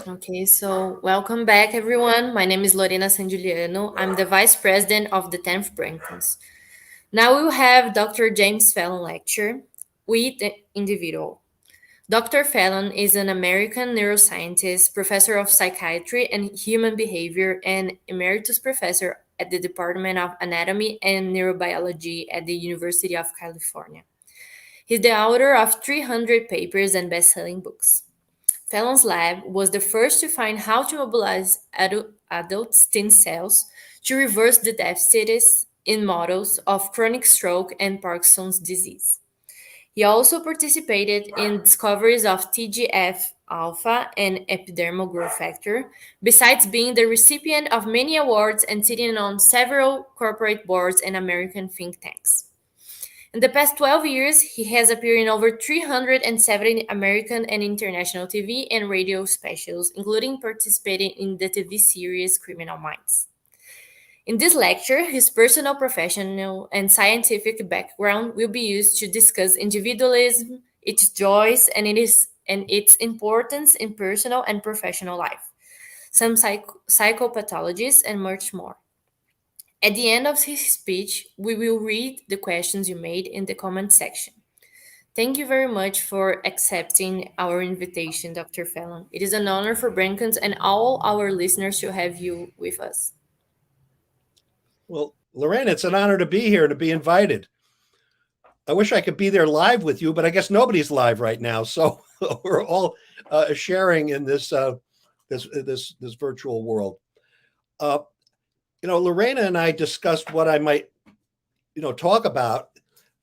Okay, so welcome back, everyone. My name is Lorena San Giuliano. I'm the Vice President of the 10th Braincoms. Now we'll have Dr. James Fallon lecture with the individual. Dr. Fallon is an American neuroscientist, professor of psychiatry and human behavior, and emeritus professor at the Department of Anatomy and Neurobiology at the University of California. He's the author of 300 papers and best-selling books. Fallon's lab was the first to find how to mobilize adult stem cells to reverse the deficits in models of chronic stroke and Parkinson's disease. He also participated in discoveries of TGF alpha and epidermal growth factor, besides being the recipient of many awards and sitting on several corporate boards and American think tanks. In the past 12 years, he has appeared in over 370 American and international TV and radio specials, including participating in the TV series Criminal Minds. In this lecture, his personal, professional, and scientific background will be used to discuss individualism, its joys, and its importance in personal and professional life, some psychopathologies, and much more. At the end of his speech, we will read the questions you made in the comment section. Thank you very much for accepting our invitation, Dr. Fallon. It is an honor for Braincoms and all our listeners to have you with us. Well, Lorraine, it's an honor to be here, to be invited. I wish I could be there live with you, but I guess nobody's live right now. So we're all sharing in this virtual world. Lorena and I discussed what I might, talk about.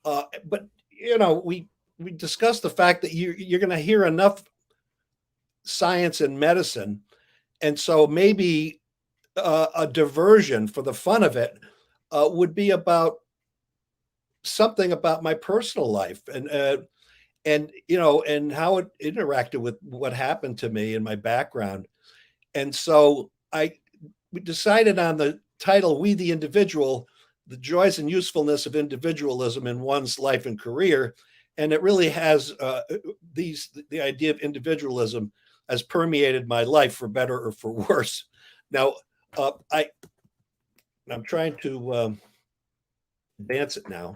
But we discussed the fact that you're going to hear enough science and medicine, and so maybe a diversion for the fun of it would be about something about my personal life and how it interacted with what happened to me and my background. And so we decided on the title, We the Individual, the joys and usefulness of individualism in one's life and career. And it really has the idea of individualism has permeated my life for better or for worse. Now, I'm trying to advance it now.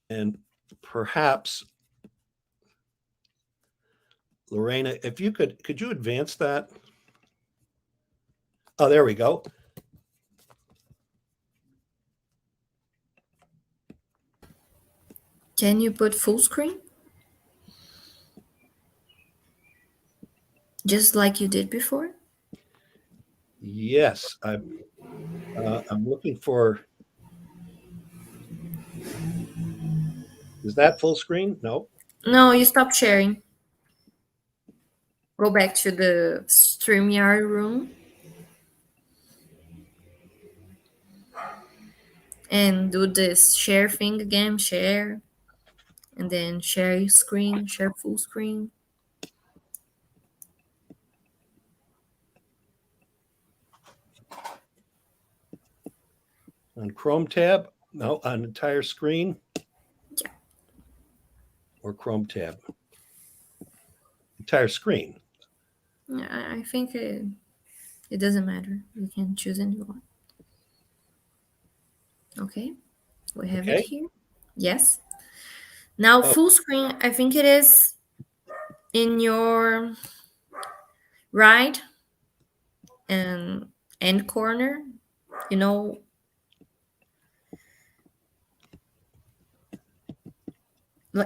And perhaps, Lorena, if you could you advance that? Oh, there we go. Can you put full screen? Just like you did before? Yes, I'm looking for. Is that full screen? No. No, you stopped sharing. Go back to the StreamYard room. And do this share thing again, share. And then share your screen, share full screen. On Chrome tab? No, on entire screen? Yeah. Or Chrome tab? Entire screen. Yeah, I think it doesn't matter. You can choose any one. Okay, we have it here. Yes. Now, full screen, I think it is in your right and end corner.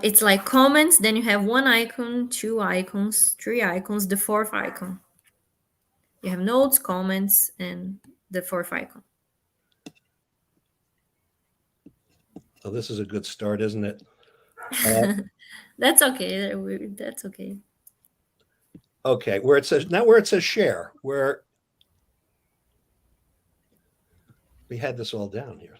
It's like comments, then you have one icon, two icons, three icons, the fourth icon. You have notes, comments, and the fourth icon. Oh, this is a good start, isn't it? That's okay. That's okay. Okay, where it says share, where we had this all down here.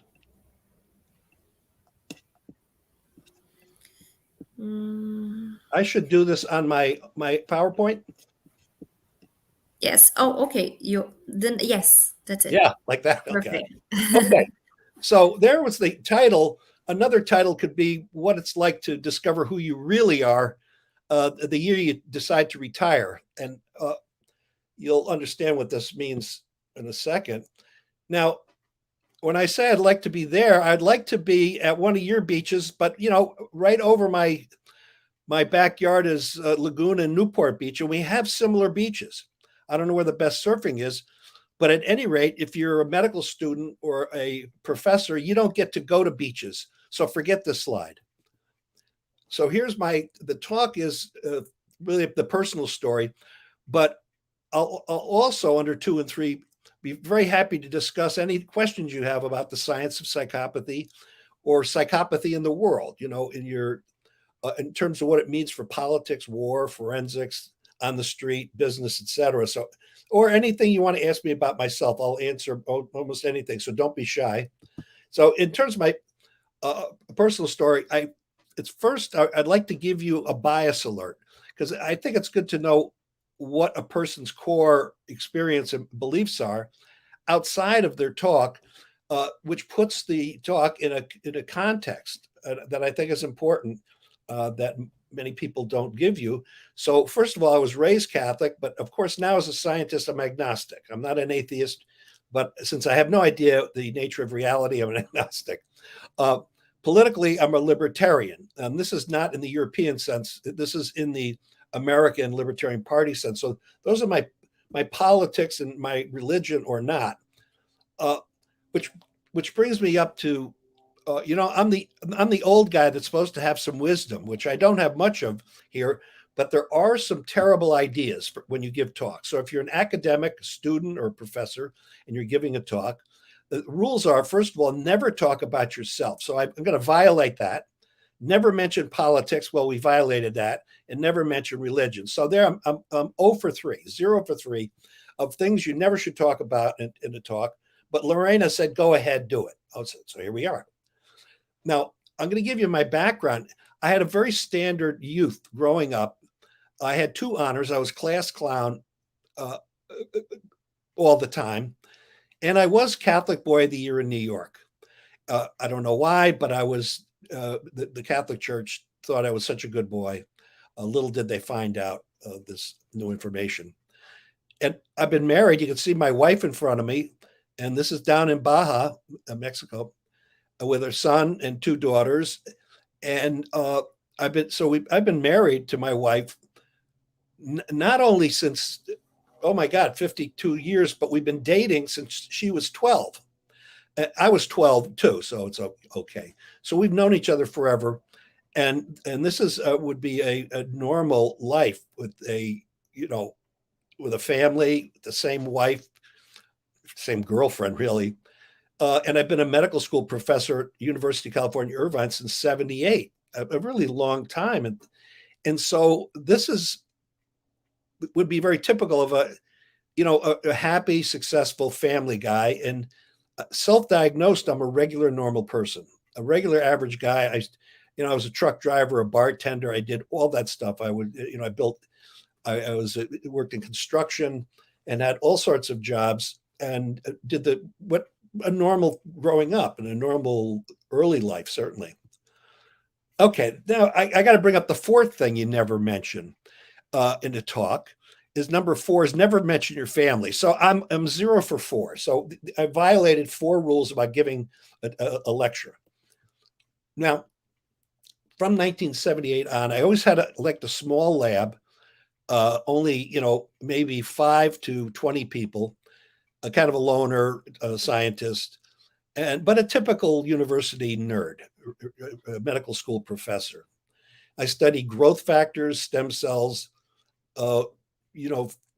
I should do this on my PowerPoint. Yes. Oh, okay. Yes, that's it. Yeah, like that. Okay. Okay. So there was the title. Another title could be what it's like to discover who you really are the year you decide to retire. And you'll understand what this means in a second. Now, when I say I'd like to be there, I'd like to be at one of your beaches, but right over my backyard is Laguna and Newport Beach, and we have similar beaches. I don't know where the best surfing is, but at any rate, if you're a medical student or a professor, you don't get to go to beaches. So forget this slide. So here's the talk is really the personal story, but I'll also under 2 and 3 be very happy to discuss any questions you have about the science of psychopathy or psychopathy in the world, in terms of what it means for politics, war, forensics, on the street, business, etc. So, or anything you want to ask me about myself, I'll answer almost anything. So don't be shy. So in terms of my personal story, I'd like to give you a bias alert because I think it's good to know what a person's core experience and beliefs are outside of their talk, which puts the talk in a context that I think is important that many people don't give you. So first of all, I was raised Catholic, but of course now as a scientist, I'm agnostic. I'm not an atheist, but since I have no idea the nature of reality, I'm an agnostic. Uh, Politically, I'm a libertarian. And this is not in the European sense. This is in the American Libertarian Party sense. So those are my politics and my religion or not. Uh, which brings me up to I'm the old guy that's supposed to have some wisdom, which I don't have much of here, but there are some terrible ideas when you give talks. So if you're an academic, student, or professor, and you're giving a talk, the rules are, first of all, never talk about yourself. So I'm going to violate that. Never mention politics. Well, we violated that, and never mention religion. So there, I'm 0 for 3, 0 for 3 of things you never should talk about in a talk. But Lorena said, go ahead, do it. Oh, so here we are. Now, I'm going to give you my background. I had a very standard youth growing up. I had 2 honors. I was class clown all the time. And I was Catholic Boy of the Year in New York. I don't know why, but I was, the Catholic Church thought I was such a good boy. Little did they find out this new information. And I've been married. You can see my wife in front of me. And this is down in Baja, Mexico, with her son and 2 daughters. And I've been married to my wife not only since, oh my God, 52 years, but we've been dating since she was 12. I was 12 too, so it's okay. So we've known each other forever, and this is would be a normal life with with a family, the same wife, same girlfriend, really. And I've been a medical school professor at University of California, Irvine since '78, a really long time, and so this would be very typical of a happy, successful family guy. And self-diagnosed, I'm a regular, normal person, a regular, average guy. I was a truck driver, a bartender. I did all that stuff. I built. I worked in construction and had all sorts of jobs and did what a normal growing up and a normal early life, certainly. Okay, now I got to bring up the 4th thing you never mention in a talk is number 4 is never mention your family. So I'm 0 for 4. So I violated 4 rules about giving a lecture. Now, from 1978 on, I always had a small lab, only maybe 5 to 20 people, a kind of a loner, scientist, but a typical university nerd, a medical school professor. I studied growth factors, stem cells,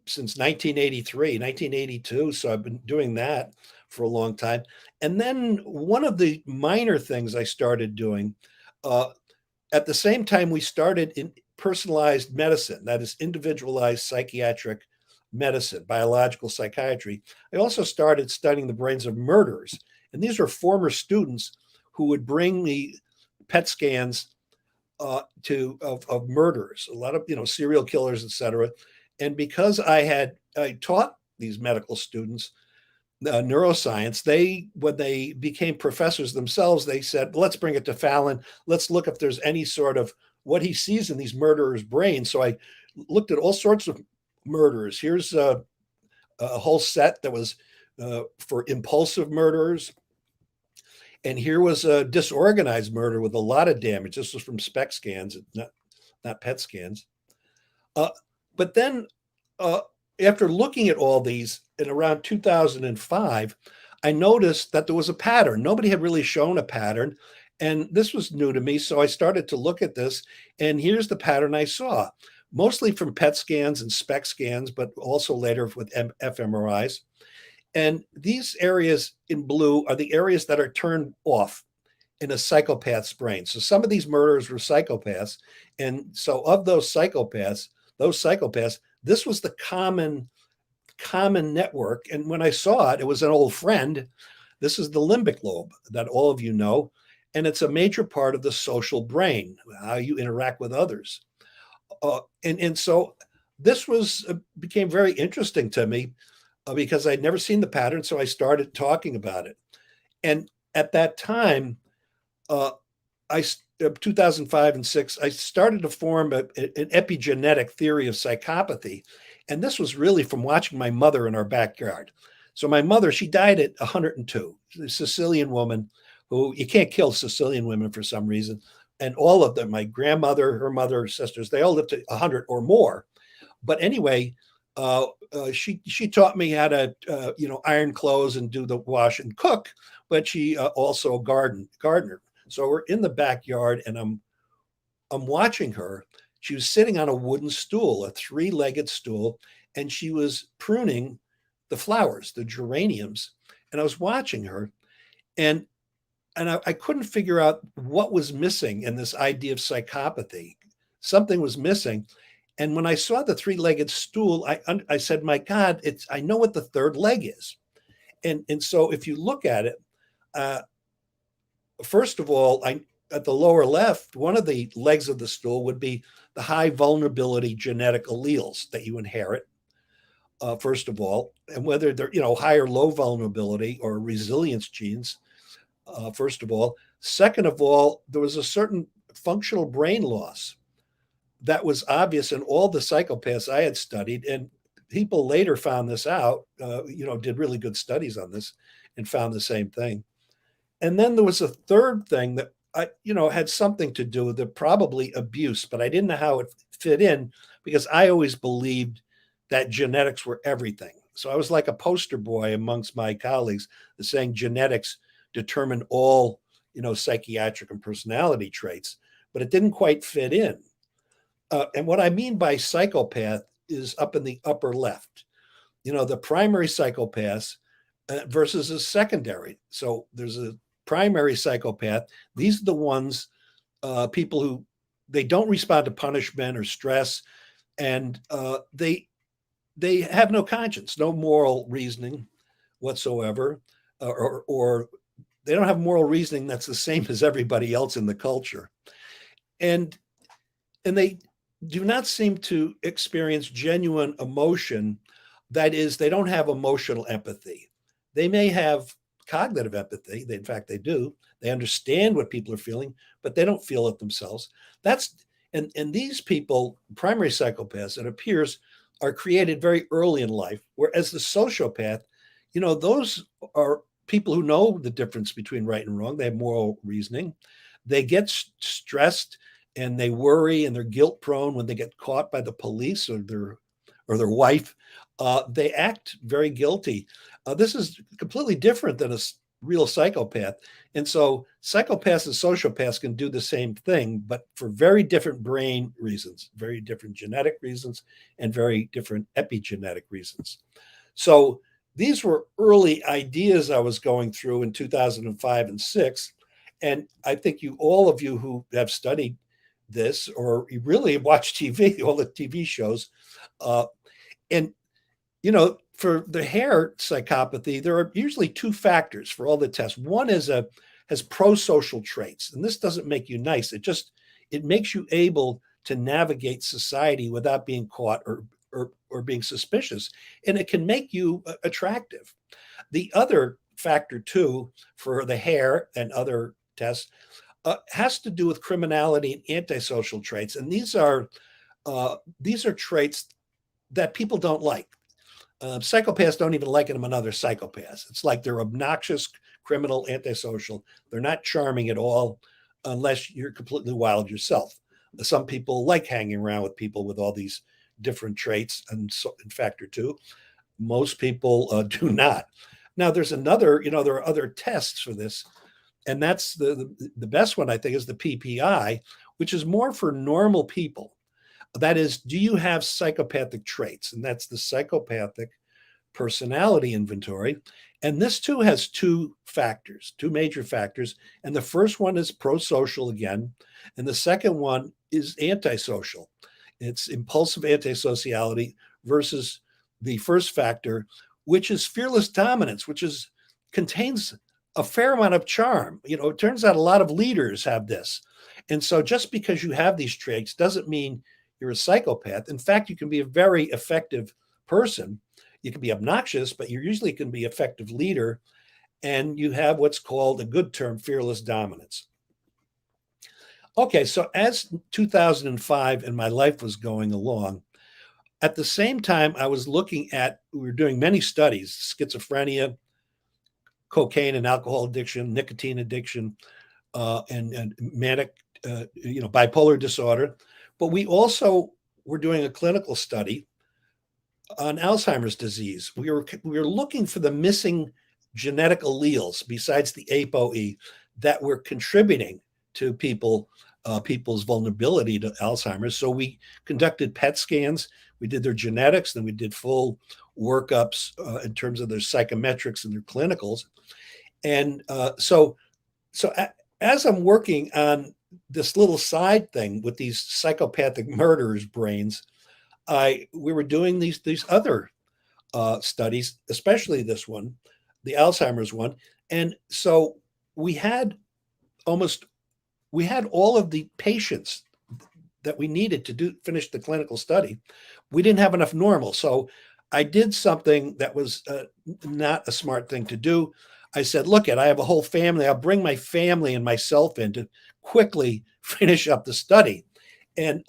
since 1983, 1982. So I've been doing that for a long time. And then one of the minor things I started doing at the same time, we started in personalized medicine, that is individualized psychiatric medicine, biological psychiatry. I also started studying the brains of murderers. And these are former students who would bring me PET scans of murderers, a lot of serial killers, etc. And because I taught these medical students neuroscience, when they became professors themselves, they said, let's bring it to Fallon. Let's look if there's any sort of what he sees in these murderers' brains. So I looked at all sorts of murderers. Here's a whole set that was for impulsive murderers. And here was a disorganized murder with a lot of damage. This was from SPECT scans, not PET scans. Uh, but then, uh, after looking at all these in around 2005, I noticed that there was a pattern. Nobody had really shown a pattern. And this was new to me. So I started to look at this. And here's the pattern I saw, mostly from PET scans and SPECT scans, but also later with fMRIs. And these areas in blue are the areas that are turned off in a psychopath's brain. So some of these murderers were psychopaths. And so of those psychopaths, this was the common network. And when I saw it, it was an old friend. This is the limbic lobe that all of you know. And it's a major part of the social brain, how you interact with others. And so this became very interesting to me because I'd never seen the pattern. So I started talking about it. And at that time, uh, 2005 and 6, I started to form an epigenetic theory of psychopathy. And this was really from watching my mother in our backyard. So my mother, she died at 102, a Sicilian woman who you can't kill Sicilian women for some reason. And all of them, my grandmother, her mother, her sisters, they all lived to 100 or more. But anyway, she taught me how to iron clothes and do the wash and cook, but she also gardener. So we're in the backyard, and I'm watching her. She was sitting on a wooden stool, a three-legged stool, and she was pruning the flowers, the geraniums. And I was watching her, and I couldn't figure out what was missing in this idea of psychopathy. Something was missing. And when I saw the three-legged stool, I said, "My God, I know what the third leg is." And so if you look at it, uh, first of all, at the lower left, one of the legs of the stool would be the high vulnerability genetic alleles that you inherit. First of all, and whether they're high or low vulnerability or resilience genes. First of all, second of all, there was a certain functional brain loss that was obvious in all the psychopaths I had studied, and people later found this out. Did really good studies on this and found the same thing. And then there was a third thing that had something to do with it, probably abuse, but I didn't know how it fit in because I always believed that genetics were everything. So I was like a poster boy amongst my colleagues, saying genetics determine all, psychiatric and personality traits, but it didn't quite fit in. And what I mean by psychopath is up in the upper left. The primary psychopaths versus a secondary. So there's a primary psychopath. These are the ones, people who they don't respond to punishment or stress, and they have no conscience, no moral reasoning whatsoever, or they don't have moral reasoning that's the same as everybody else in the culture, and they do not seem to experience genuine emotion. That is, they don't have emotional empathy. They may have cognitive empathy. In fact, they do. They understand what people are feeling, but they don't feel it themselves. That's and these people, primary psychopaths, it appears, are created very early in life. Whereas the sociopath, those are people who know the difference between right and wrong. They have moral reasoning. They get stressed and they worry and they're guilt prone when they get caught by the police or their wife. They act very guilty. This is completely different than a real psychopath. And so psychopaths and sociopaths can do the same thing, but for very different brain reasons, very different genetic reasons, and very different epigenetic reasons. So these were early ideas I was going through in 2005 and 6. And I think all of you who have studied this, or you really watch TV, all the TV shows, and for the hair psychopathy, there are usually two factors for all the tests. One has pro-social traits, and this doesn't make you nice. It makes you able to navigate society without being caught or being suspicious, and it can make you attractive. The other factor too for the hair and other tests has to do with criminality and antisocial traits, and these are traits that people don't like. Psychopaths don't even like them in other psychopaths. It's like they're obnoxious, criminal, antisocial. They're not charming at all unless you're completely wild yourself. Some people like hanging around with people with all these different traits, and so, in factor two, most people do not. Now, there's another, there are other tests for this, and that's the best one, I think, is the PPI, which is more for normal people. That is, do you have psychopathic traits? And that's the psychopathic personality inventory. And this too has two factors, two major factors. And the first one is pro-social again. And the second one is antisocial. It's impulsive antisociality versus the first factor, which is fearless dominance, which is contains a fair amount of charm. It turns out a lot of leaders have this. And so just because you have these traits doesn't mean you're a psychopath. In fact, you can be a very effective person. You can be obnoxious, but you usually can be effective leader. And you have what's called a good term, fearless dominance. Okay, so as 2005 and my life was going along, at the same time, we were doing many studies, schizophrenia, cocaine and alcohol addiction, nicotine addiction, and manic, bipolar disorder. But we also were doing a clinical study on Alzheimer's disease. We were looking for the missing genetic alleles besides the ApoE that were contributing to people's vulnerability to Alzheimer's. So we conducted PET scans, we did their genetics, then we did full workups in terms of their psychometrics and their clinicals. And as I'm working on this little side thing with these psychopathic murderers' brains, we were doing these other studies, especially this one, the Alzheimer's one, and so we had all of the patients that we needed to finish the clinical study. We didn't have enough normal, so I did something that was not a smart thing to do. I said, look, I have a whole family. I'll bring my family and myself in to quickly finish up the study. And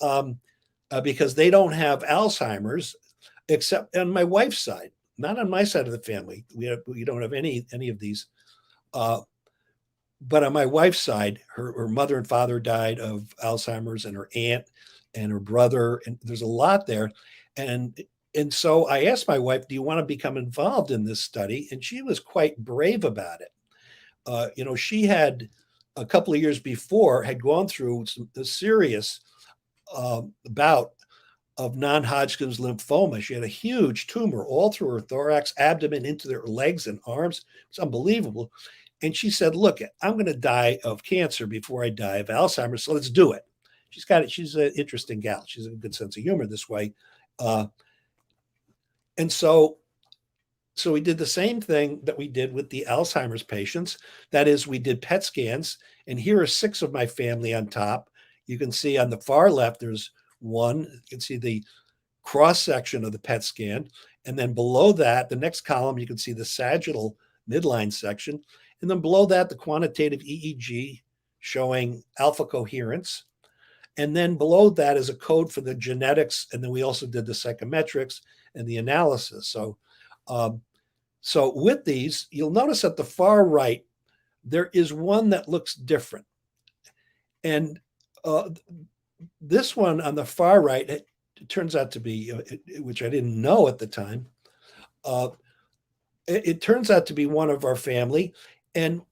because they don't have Alzheimer's, except on my wife's side, not on my side of the family. We don't have any of these. But on my wife's side, her mother and father died of Alzheimer's, and her aunt and her brother, and there's a lot there. And so I asked my wife, do you want to become involved in this study? And she was quite brave about it. She had a couple of years before had gone through a serious bout of non-Hodgkin's lymphoma. She had a huge tumor all through her thorax, abdomen, into her legs and arms. It's unbelievable. And she said, look, I'm going to die of cancer before I die of Alzheimer's, so let's do it. She's an interesting gal. She's a good sense of humor this way. And so we did the same thing that we did with the Alzheimer's patients. That is, we did PET scans, and here are 6 of my family on top. You can see on the far left, there's one. You can see the cross section of the PET scan. And then below that, the next column, you can see the sagittal midline section. And then below that, the quantitative EEG showing alpha coherence. And then below that is a code for the genetics. And then we also did the psychometrics and the analysis. So with these, you'll notice at the far right, there is one that looks different. And this one on the far right, it turns out to be, which I didn't know at the time, it turns out to be one of our family. And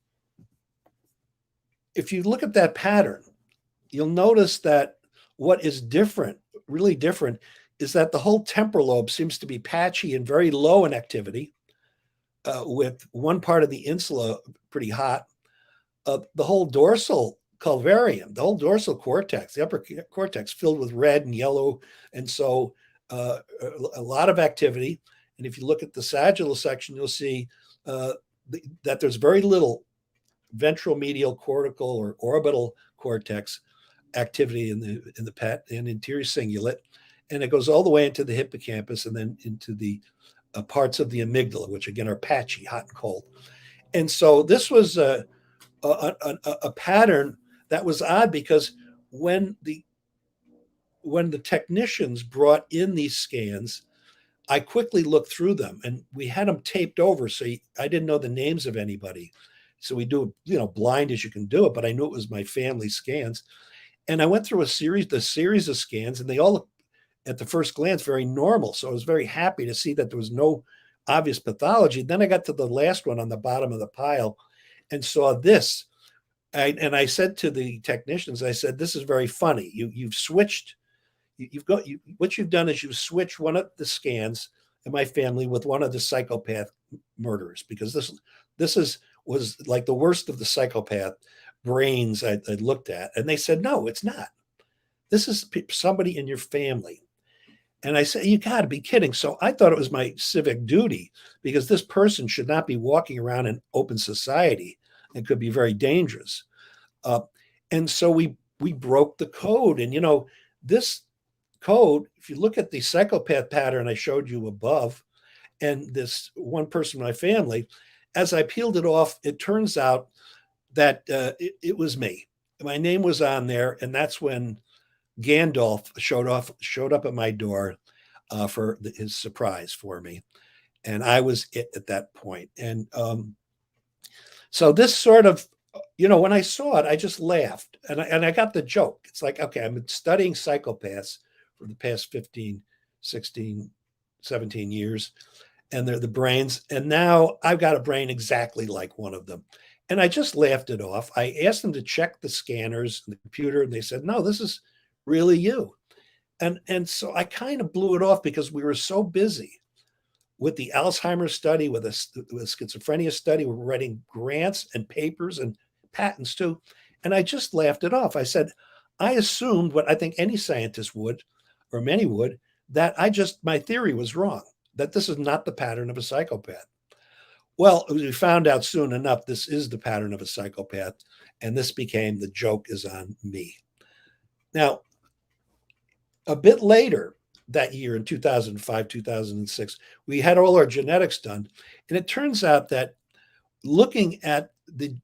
if you look at that pattern, you'll notice that what is different, really different, is that the whole temporal lobe seems to be patchy and very low in activity, with one part of the insula pretty hot. The whole dorsal calvarium, the whole dorsal cortex, the upper cortex filled with red and yellow, and so a lot of activity. And if you look at the sagittal section, you'll see that there's very little ventral medial cortical or orbital cortex activity in the PET and anterior cingulate, and it goes all the way into the hippocampus and then into the parts of the amygdala, which again are patchy, hot and cold. And so this was a pattern that was odd because when the when the technicians brought in these scans, I quickly looked through them, and we had them taped over, so I didn't know the names of anybody. So we do it, blind as you can do it, but I knew it was my family scans. And I went through the series of scans, and they all looked at the first glance very normal. So I was very happy to see that there was no obvious pathology. Then I got to the last one on the bottom of the pile and saw this. And I said to the technicians, I said, "This is very funny. You've switched. What you've done is you've switched one of the scans in my family with one of the psychopath murderers, because this is was like the worst of the psychopath brains I looked at." And they said, "No, it's not. This is somebody in your family." And I said, "You got to be kidding." So I thought it was my civic duty, because this person should not be walking around in open society. It could be very dangerous. Uh, and so we broke the code. And this code, if you look at the psychopath pattern I showed you above, and this one person in my family, as I peeled it off, it turns out that it was me. My name was on there, and that's when Gandalf showed up at my door for his surprise for me, and I was it at that point. And so this sort of, when I saw it, I just laughed, and I got the joke. It's like, okay, I've been studying psychopaths for the past 15, 16, 17 years, and they're the brains, and now I've got a brain exactly like one of them. And I just laughed it off. I asked them to check the scanners and the computer, and they said, "No, this is really you." And so I kind of blew it off because we were so busy with the Alzheimer's study, with schizophrenia study. We were writing grants and papers and patents too. And I just laughed it off. I said, I assumed what I think any scientist would, or many would, that my theory was wrong, that this is not the pattern of a psychopath. Well, we found out soon enough this is the pattern of a psychopath, and this became the joke is on me. Now, a bit later that year in 2005, 2006, we had all our genetics done. And it turns out that looking at the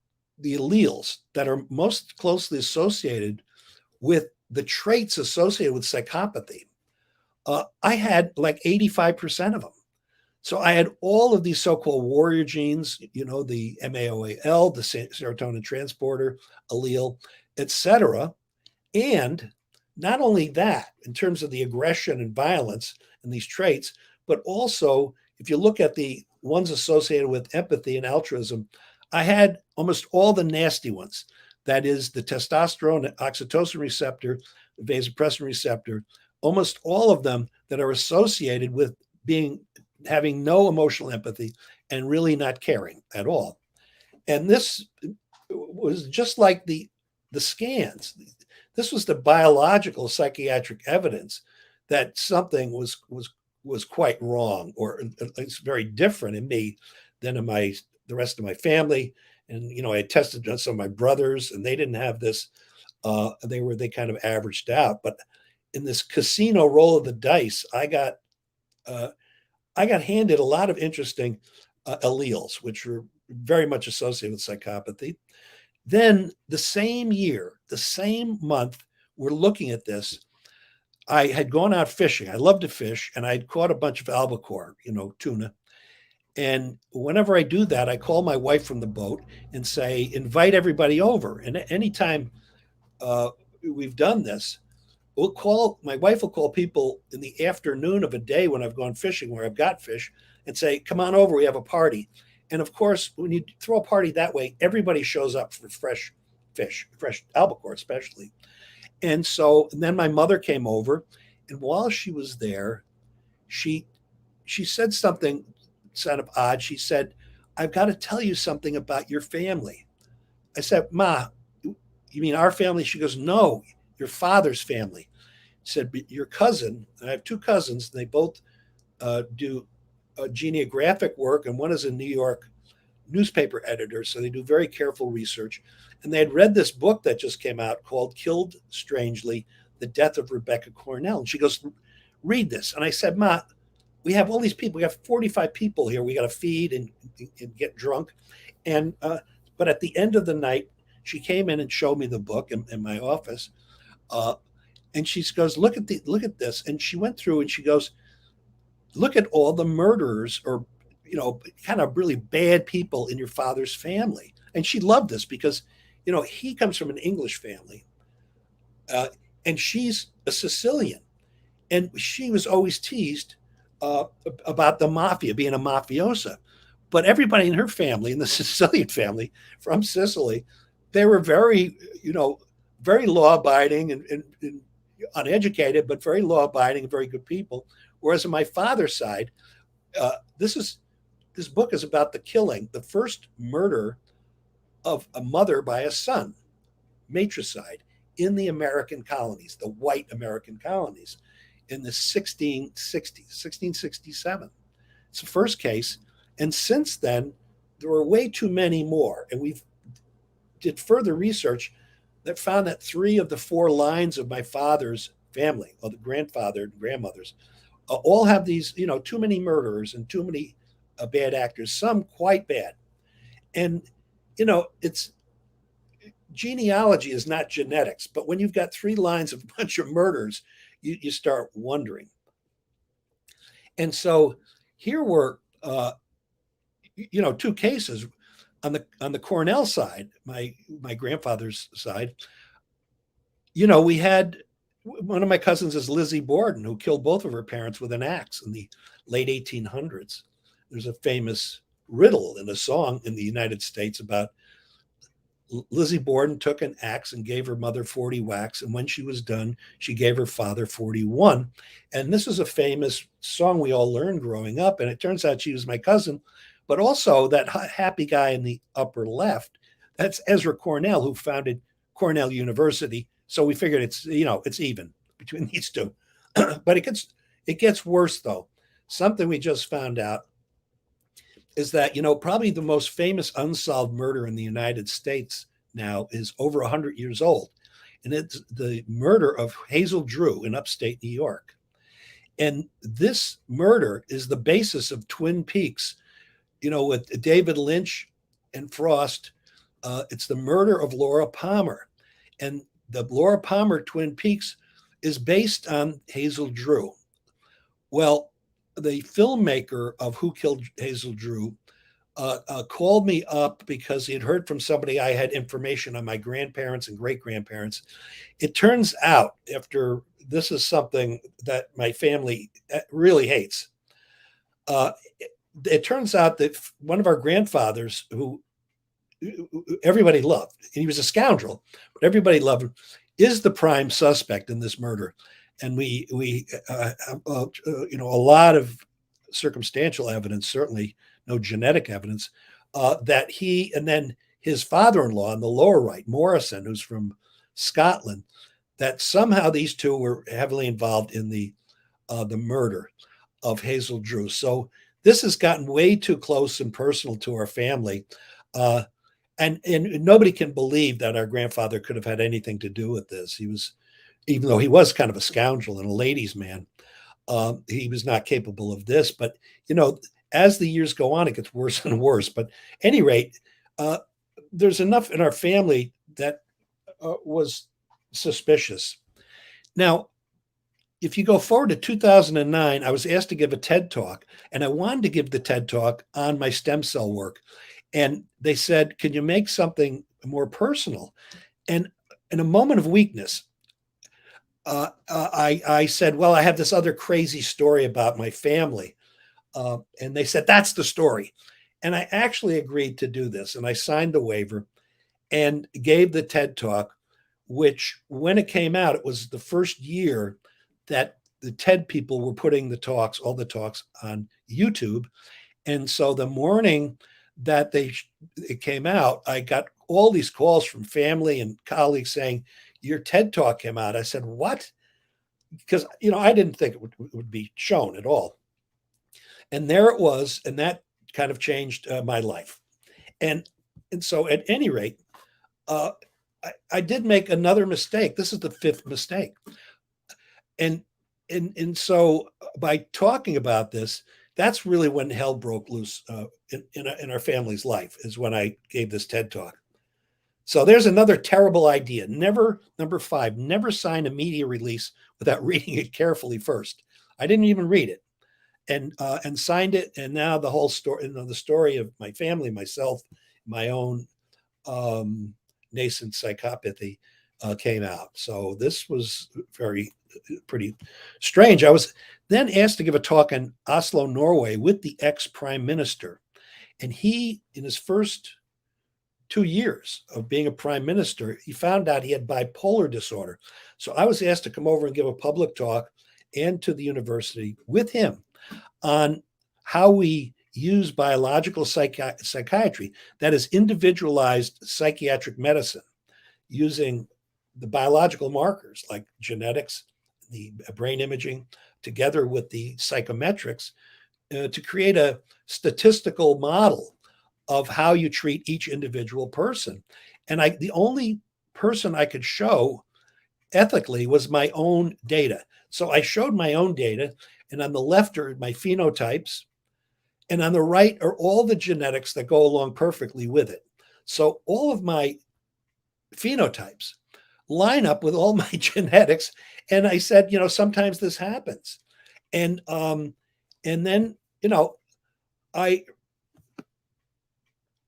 alleles that are most closely associated with the traits associated with psychopathy, I had like 85% of them. So I had all of these so-called warrior genes, the MAOAL, the serotonin transporter allele, etc. And not only that, in terms of the aggression and violence and these traits, but also if you look at the ones associated with empathy and altruism, I had almost all the nasty ones. That is the testosterone, the oxytocin receptor, the vasopressin receptor, almost all of them that are associated with having no emotional empathy and really not caring at all. And this was just like the scans. This was the biological psychiatric evidence that something was quite wrong, or it's very different in me than in the rest of my family. And I had tested on some of my brothers, and they didn't have this. They kind of averaged out. But in this casino roll of the dice, uh, I got handed a lot of interesting alleles, which were very much associated with psychopathy. Then the same year, the same month, we're looking at this. I had gone out fishing. I love to fish, and I had caught a bunch of albacore, tuna. And whenever I do that, I call my wife from the boat and say, invite everybody over. And anytime we've done this, my wife will call people in the afternoon of a day when I've gone fishing where I've got fish and say, come on over, we have a party. And of course, when you throw a party that way, everybody shows up for fresh fish, fresh albacore especially. And then my mother came over, and while she was there, she she said something kind of odd. She said, "I've got to tell you something about your family." I said, "Ma, you mean our family?" She goes, "No, your father's family." She said, "Your cousin." And I have two cousins. And they both do geneographic work, and one is a New York newspaper editor, so they do very careful research. And they had read this book that just came out called Killed Strangely: The Death of Rebecca Cornell. And she goes, "Read this." And I said, "Ma, we have all these people. We have 45 people here. We got to feed and get drunk." And but at the end of the night, she came in and showed me the book in my office, uh, and she goes, look at this, and she went through and she goes, look at all the murderers or kind of really bad people in your father's family. And she loved this because he comes from an English family, uh, and she's a Sicilian, and she was always teased uh, about the mafia, being a mafiosa. But everybody in her family, in the Sicilian family from Sicily, they were very, very law abiding and uneducated, but very law abiding and very good people. Whereas on my father's side, uh, this is this book is about the killing, the first murder of a mother by a son, matricide, in the American colonies, the white American colonies, in the 1660s, 1667. It's the first case. And since then, there were way too many more. And we've did further research that found that 3 of the 4 lines of my father's family, or the grandfather and grandmothers, all have these, too many murderers and too many bad actors, some quite bad. And, it's genealogy is not genetics, but when you've got 3 lines of a bunch of murders, you start wondering. And so here were, 2 cases on the Cornell side, my grandfather's side. We had one of my cousins is Lizzie Borden, who killed both of her parents with an axe in the late 1800s. There's a famous riddle in a song in the United States about Lizzie Borden took an axe and gave her mother 40 whacks, and when she was done, she gave her father 41. And this is a famous song we all learned growing up, and it turns out she was my cousin, but also that happy guy in the upper left, that's Ezra Cornell, who founded Cornell University. So we figured it's even between these two. But it gets worse though. Something we just found out is that probably the most famous unsolved murder in the United States now is over 100 years old, and it's the murder of Hazel Drew in upstate New York. And this murder is the basis of Twin Peaks, with David Lynch and Frost. It's the murder of Laura Palmer, and the Laura Palmer Twin Peaks is based on Hazel Drew. Well, the filmmaker of Who Killed Hazel Drew called me up because he had heard from somebody I had information on my grandparents and great grandparents. It turns out, after this is something that my family really hates, uh, it turns out that one of our grandfathers, who everybody loved, and he was a scoundrel, but everybody loved him, is the prime suspect in this murder. And a lot of circumstantial evidence, certainly no genetic evidence, that he and then his father-in-law on the lower right, Morrison, who's from Scotland, that somehow these two were heavily involved in the murder of Hazel Drew. So this has gotten way too close and personal to our family. And nobody can believe that our grandfather could have had anything to do with this. He was, even though he was kind of a scoundrel and a ladies' man, he was not capable of this. But as the years go on, it gets worse and worse. But at any rate, there's enough in our family that was suspicious. Now, if you go forward to 2009, I was asked to give a TED talk, and I wanted to give the TED talk on my stem cell work. And they said, can you make something more personal? And in a moment of weakness, I said, well, I have this other crazy story about my family. And they said, that's the story. And I actually agreed to do this. And I signed the waiver and gave the TED talk, which when it came out, it was the first year that the TED people were putting all the talks on YouTube. And so the morning that it came out, I got all these calls from family and colleagues saying, your TED talk came out. I said, what? Because, I didn't think it would be shown at all. And there it was. And that kind of changed my life. And so at any rate, I did make another mistake. This is the 5th mistake. And so by talking about this, that's really when hell broke loose in our family's life, is when I gave this TED talk. So there's another terrible idea. Never, number five, never sign a media release without reading it carefully first. I didn't even read it, and signed it. And now the whole story, the story of my family, myself, my own nascent psychopathy came out. So this was very pretty strange. I was then asked to give a talk in Oslo, Norway, with the ex prime minister, and he, in his first 2 years of being a prime minister, he found out he had bipolar disorder. So I was asked to come over and give a public talk and to the university with him on how we use biological psychiatry, that is individualized psychiatric medicine, using the biological markers like genetics, the brain imaging, together with the psychometrics, to create a statistical model of how you treat each individual person. And the only person I could show ethically was my own data. So I showed my own data, and on the left are my phenotypes, and on the right are all the genetics that go along perfectly with it. So all of my phenotypes line up with all my genetics. And I said, sometimes this happens. And then, I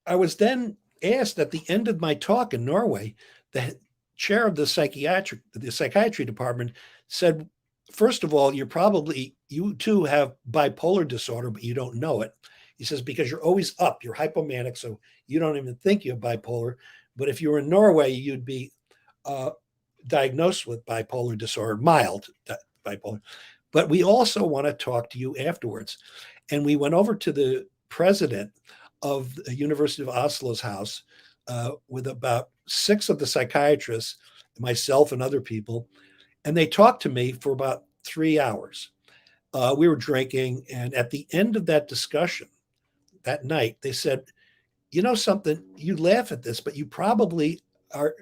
I was then asked at the end of my talk in Norway, the chair of the psychiatry department said, first of all, you too have bipolar disorder, but you don't know it. He says, because you're always up, you're hypomanic, so you don't even think you have bipolar. But if you were in Norway, you'd be uh, diagnosed with bipolar disorder, mild bipolar. But we also want to talk to you afterwards. And we went over to the president of the University of Oslo's house with about six of the psychiatrists, myself and other people, and they talked to me for about 3 hours. We were drinking, and at the end of that discussion that night, they said, "You know something? You laugh at this, but are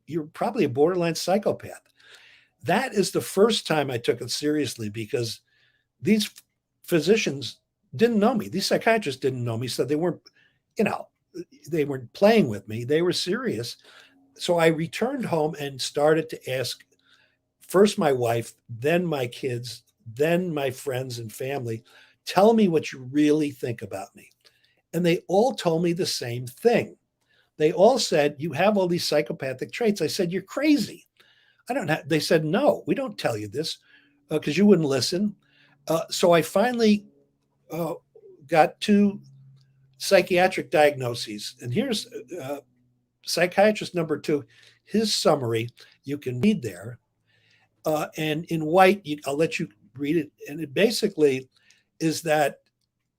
you're probably a borderline psychopath." That is the first time I took it seriously, because these physicians didn't know me. These psychiatrists didn't know me, so you know, they weren't playing with me. They were serious. So I returned home and started to ask first my wife, then my kids, then my friends and family, tell me what you really think about me. And they all told me the same thing. They all said, "You have all these psychopathic traits." I said, "You're crazy." I don't have, they said, "No, we don't tell you this because you wouldn't listen." So I finally uh, got two psychiatric diagnoses. And here's psychiatrist number two, his summary. You can read there. And in white, I'll let you read it. And it basically is that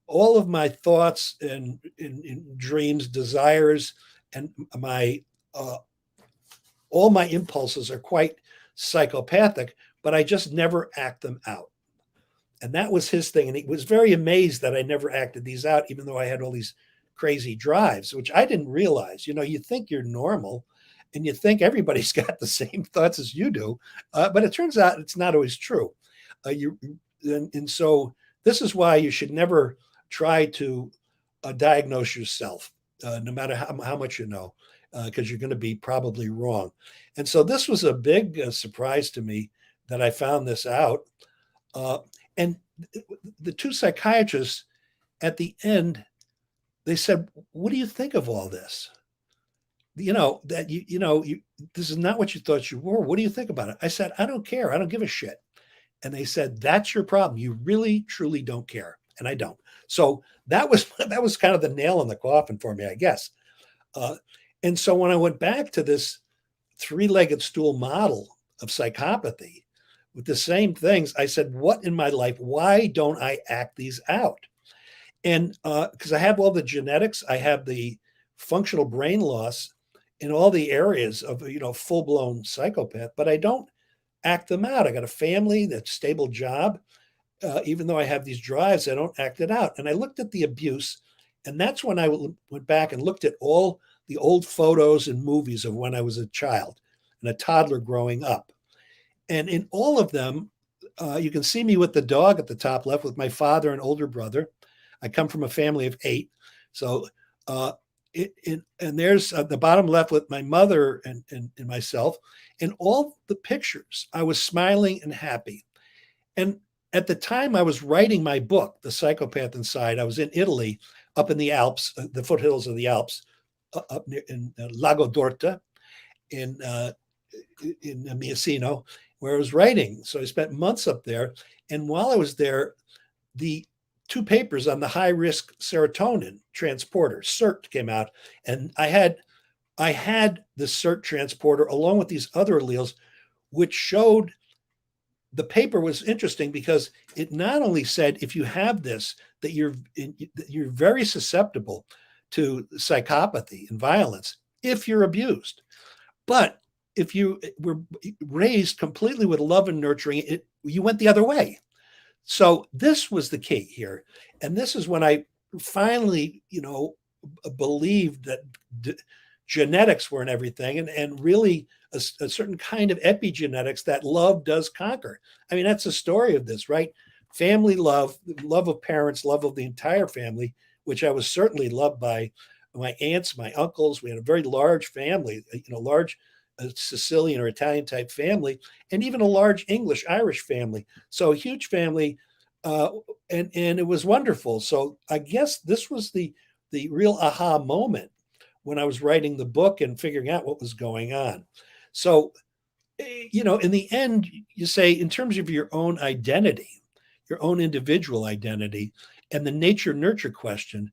all of my thoughts and dreams, desires, and my all my impulses are quite psychopathic, but I just never act them out. And that was his thing. And he was very amazed that I never acted these out, even though I had all these crazy drives, which I didn't realize. You think you're normal and you think everybody's got the same thoughts as you do. But it turns out it's not always true. You and so this is why you should never try to diagnose yourself, no matter how much you know, because you're going to be probably wrong. And so this was a big surprise to me that I found this out. Uh, and the two psychiatrists at the end, they said, "What do you think of all this? That this is not what you thought you were. What do you think about it?" I said, "I don't care. I don't give a shit." And they said, "That's your problem. You really, truly don't care." And I don't. So that was that was kind of the nail in the coffin for me, I guess. Uh, and so when I went back to this three-legged stool model of psychopathy with the same things, I said, "What in my life? Why don't I act these out?" And because I have all the genetics, I have the functional brain loss in all the areas of full-blown psychopath, but I don't act them out. I got a family, that stable job. Even though I have these drives, I don't act it out. And I looked at the abuse, and that's when I went back and looked at all the old photos and movies of when I was a child and a toddler growing up. And in all of them, you can see me with the dog at the top left with my father and older brother. I come from a family of eight. So, uh, and there's the bottom left with my mother and myself, and all the pictures. I was smiling and happy. And at the time I was writing my book, The Psychopath Inside, I was in Italy, up in the Alps, the foothills of the Alps, up near in Lago d'Orta, in Mioceno, where I was writing. So I spent months up there. And while I was there, the two papers on the high risk serotonin transporter, CERT, came out, and I had the CERT transporter along with these other alleles, which showed the paper was interesting because it not only said if you have this that you're very susceptible to psychopathy and violence if you're abused, but if you were raised completely with love and nurturing, you went the other way. So this was the key here, and this is when I finally, believed that genetics weren't everything, and really a certain kind of epigenetics that love does conquer. I mean, that's the story of this, right? Family love, love of parents, love of the entire family, which I was certainly loved by my aunts, my uncles. We had a very large family, large Sicilian or Italian type family, and even a large English Irish family. So a huge family, uh, and it was wonderful. So I guess this was the real aha moment when I was writing the book and figuring out what was going on. So, in the end, you say, in terms of your own identity, your own individual identity, and the nature nurture question,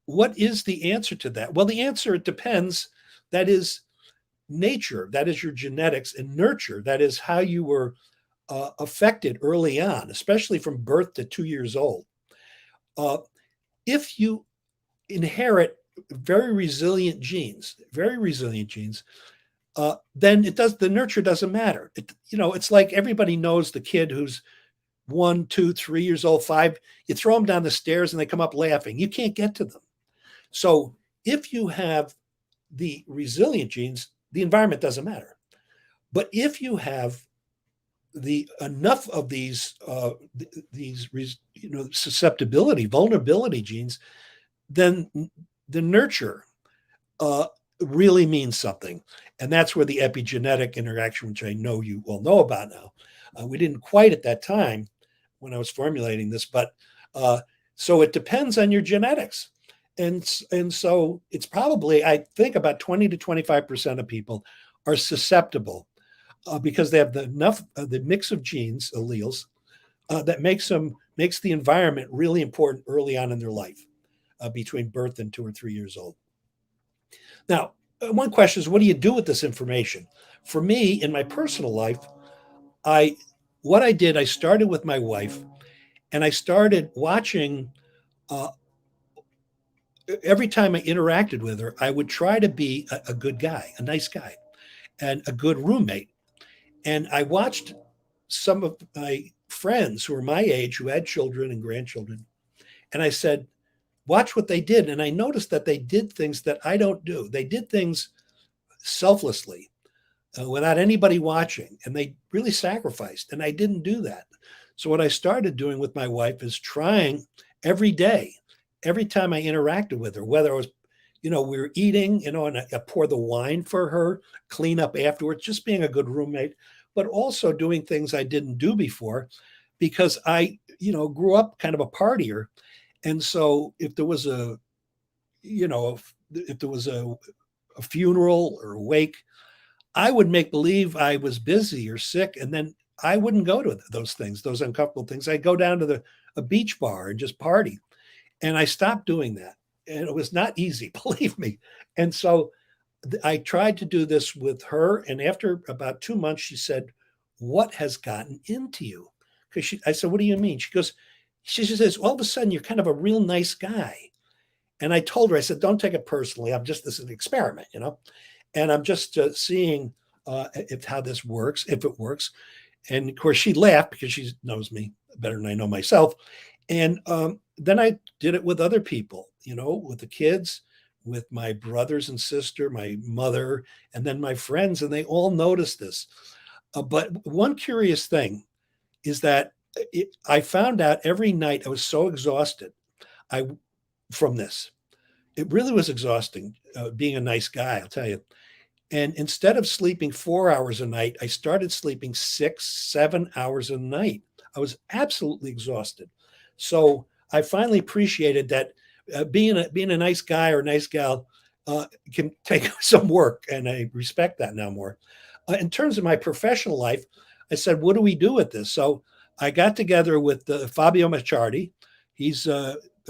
what is the answer to that? Well, the answer, it depends. That is nature, that is your genetics, and nurture, that is how you were affected early on, especially from birth to 2 years old. Uh, if you inherit very resilient genes, then the nurture doesn't matter. It's like everybody knows the kid who's 1, 2, 3 years old, 5. You throw them down the stairs and they come up laughing. You can't get to them. So if you have the resilient genes, the environment doesn't matter. But if you have enough of these susceptibility, vulnerability genes, then the nurture uh, really means something. And that's where the epigenetic interaction, which I know you all know about now. We didn't quite at that time when I was formulating this, but so it depends on your genetics. And so it's probably, I think, about 20 to 25% of people are susceptible because they have the mix of genes, alleles, that makes the environment really important early on in their life, between birth and 2 or 3 years old. Now, one question is, what do you do with this information? For me, in my personal life, I what I did, I started with my wife, and I started watching. Uh, every time I interacted with her, I would try to be a good guy, a nice guy, and a good roommate. And I watched some of my friends who were my age, who had children and grandchildren, and I said, watch what they did. And I noticed that they did things that I don't do. They did things selflessly, without anybody watching, and they really sacrificed. And I didn't do that. So what I started doing with my wife is trying every day, every time I interacted with her, whether I was, we were eating, and I pour the wine for her, clean up afterwards, just being a good roommate, but also doing things I didn't do before, because I, grew up kind of a partier. And so if there was a funeral or a wake, I would make believe I was busy or sick, and then I wouldn't go to those things, those uncomfortable things. I'd go down to a beach bar and just party. And I stopped doing that. And it was not easy, believe me. And so I tried to do this with her. And after about 2 months, she said, "What has gotten into you?" Because I said, "What do you mean?" She says, "All of a sudden, you're kind of a real nice guy." And I told her, I said, "Don't take it personally. This is an experiment. And I'm just seeing if how this works, if it works." And of course, she laughed because she knows me better than I know myself. And then I did it with other people, with the kids, with my brothers and sister, my mother, and then my friends, and they all noticed this. But one curious thing is that I found out every night I was so exhausted I from this. it really was exhausting being a nice guy, I'll tell you. And instead of sleeping 4 hours a night, I started sleeping 6, 7 hours a night. I was absolutely exhausted. So I finally appreciated that being a nice guy or nice gal can take some work, and I respect that now more. In terms of my professional life, I said, "What do we do with this?" So I got together with Fabio Macciardi. He's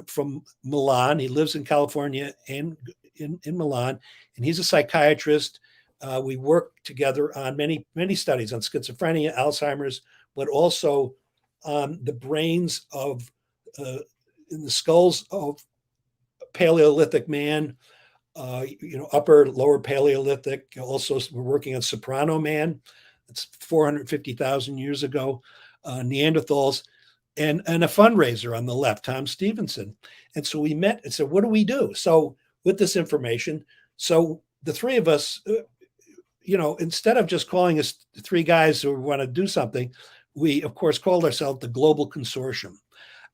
from Milan. He lives in California and in Milan, and he's a psychiatrist. We work together on many studies on schizophrenia, Alzheimer's, but also on the brains of uh, in the skulls of Paleolithic man, upper, lower Paleolithic. Also, we're working on Soprano man. That's 450,000 years ago. Neanderthals, and a fundraiser on the left, Tom Stevenson. And so we met and said, "What do we do?" So with this information, so the three of us, instead of just calling us three guys who want to do something, we of course called ourselves the Global Consortium,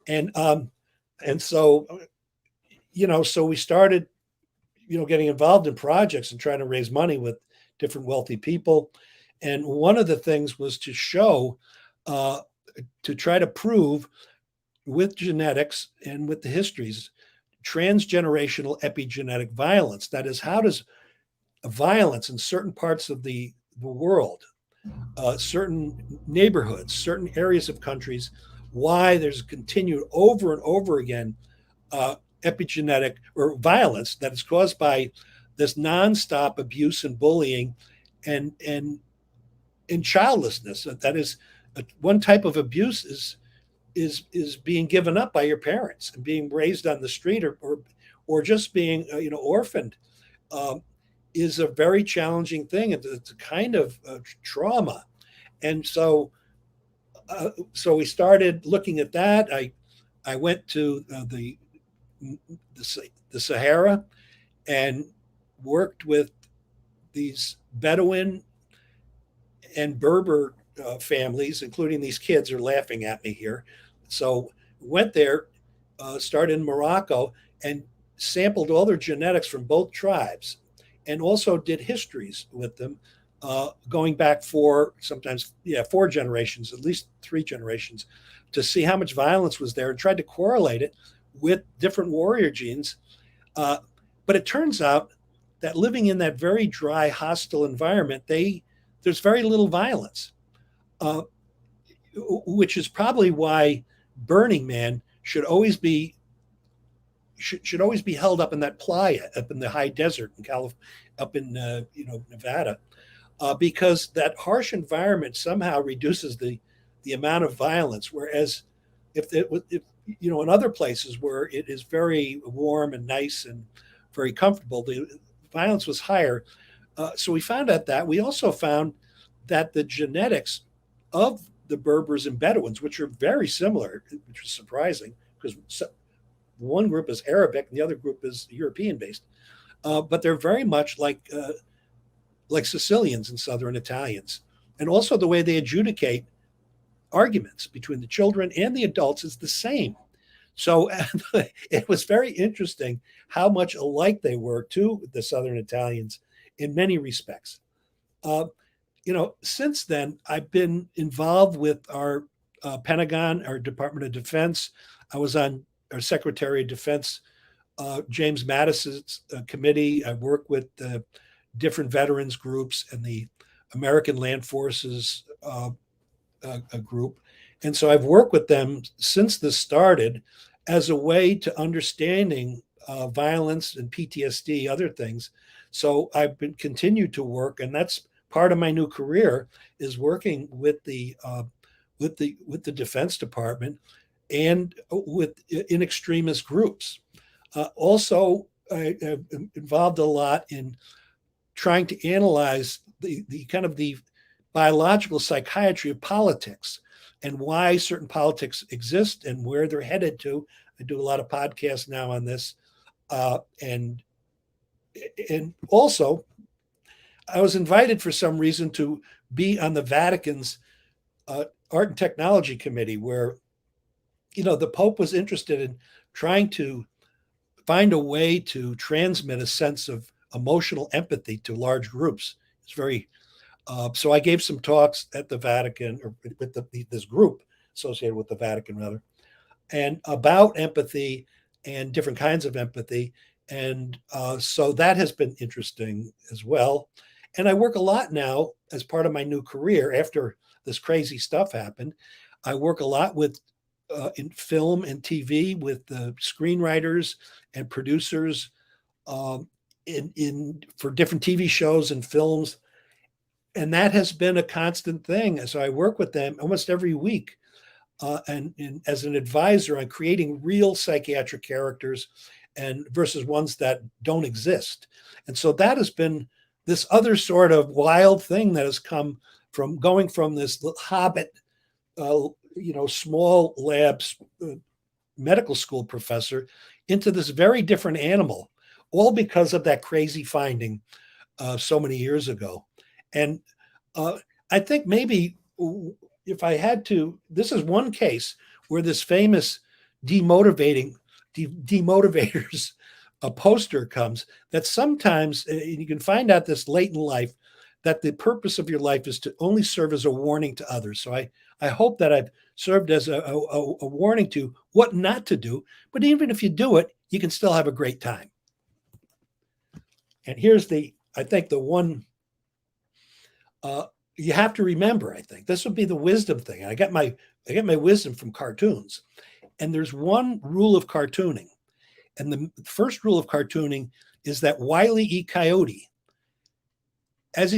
and so so we started getting involved in projects and trying to raise money with different wealthy people. And one of the things was to show, uh, to try to prove with genetics and with the histories, transgenerational epigenetic violence. That is, how does violence in certain parts of the world, certain neighborhoods, certain areas of countries, why there's continued over and over again epigenetic or violence that is caused by this nonstop abuse and bullying and childlessness. That is one type of abuse is being given up by your parents and being raised on the street or just being orphaned. Um, is a very challenging thing. It's a kind of trauma, and so we started looking at that. I went to the Sahara and worked with these Bedouin and Berber families, including these kids are laughing at me here. So went there, started in Morocco, and sampled all their genetics from both tribes, and also did histories with them, going back four generations, at least three generations, to see how much violence was there, and tried to correlate it with different warrior genes. Uh, but it turns out that living in that very dry, hostile environment, there's very little violence, uh, which is probably why Burning Man should always be held up in that playa up in the high desert in up in Nevada, because that harsh environment somehow reduces the amount of violence. Whereas if in other places where it is very warm and nice and very comfortable, the violence was higher. So we found out that. We also found that the genetics of the Berbers and Bedouins, which are very similar, which was surprising because one group is Arabic and the other group is European based, but they're very much like Sicilians and Southern Italians. And also the way they adjudicate arguments between the children and the adults is the same. So it was very interesting how much alike they were to the Southern Italians in many respects. Uh, since then, I've been involved with our Pentagon, our Department of Defense. I was on our Secretary of Defense, James Mattis's committee. I work with different veterans groups and the American Land Forces group. And so I've worked with them since this started as a way to understanding violence and PTSD, other things. So I've been continued to work, and that's part of my new career is working with the Defense Department and with in extremist groups. Also, I'm involved a lot in trying to analyze the kind of the biological psychiatry of politics and why certain politics exist and where they're headed to. I do a lot of podcasts now on this, and also I was invited for some reason to be on the Vatican's Art and Technology Committee, where the Pope was interested in trying to find a way to transmit a sense of emotional empathy to large groups. It's very so I gave some talks at the Vatican, or with this group associated with the Vatican, rather, and about empathy and different kinds of empathy. And so that has been interesting as well. And I work a lot now as part of my new career after this crazy stuff happened. I work a lot with in film and TV with the screenwriters and producers um, in for different TV shows and films, and that has been a constant thing. So I work with them almost every week, and as an advisor on creating real psychiatric characters, and versus ones that don't exist. And so that has been this other sort of wild thing that has come from going from this hobbit, small labs medical school professor into this very different animal, all because of that crazy finding so many years ago. And uh, I think maybe if I had to, this is one case where this famous demotivating, demotivators a poster comes, that sometimes you can find out this late in life that the purpose of your life is to only serve as a warning to others. So I hope that I've served as a warning to what not to do. But even if you do it, you can still have a great time. And here's I think the one you have to remember. I think this would be the wisdom thing. I get my wisdom from cartoons, and there's one rule of cartooning, and the first rule of cartooning is that Wile E. Coyote, as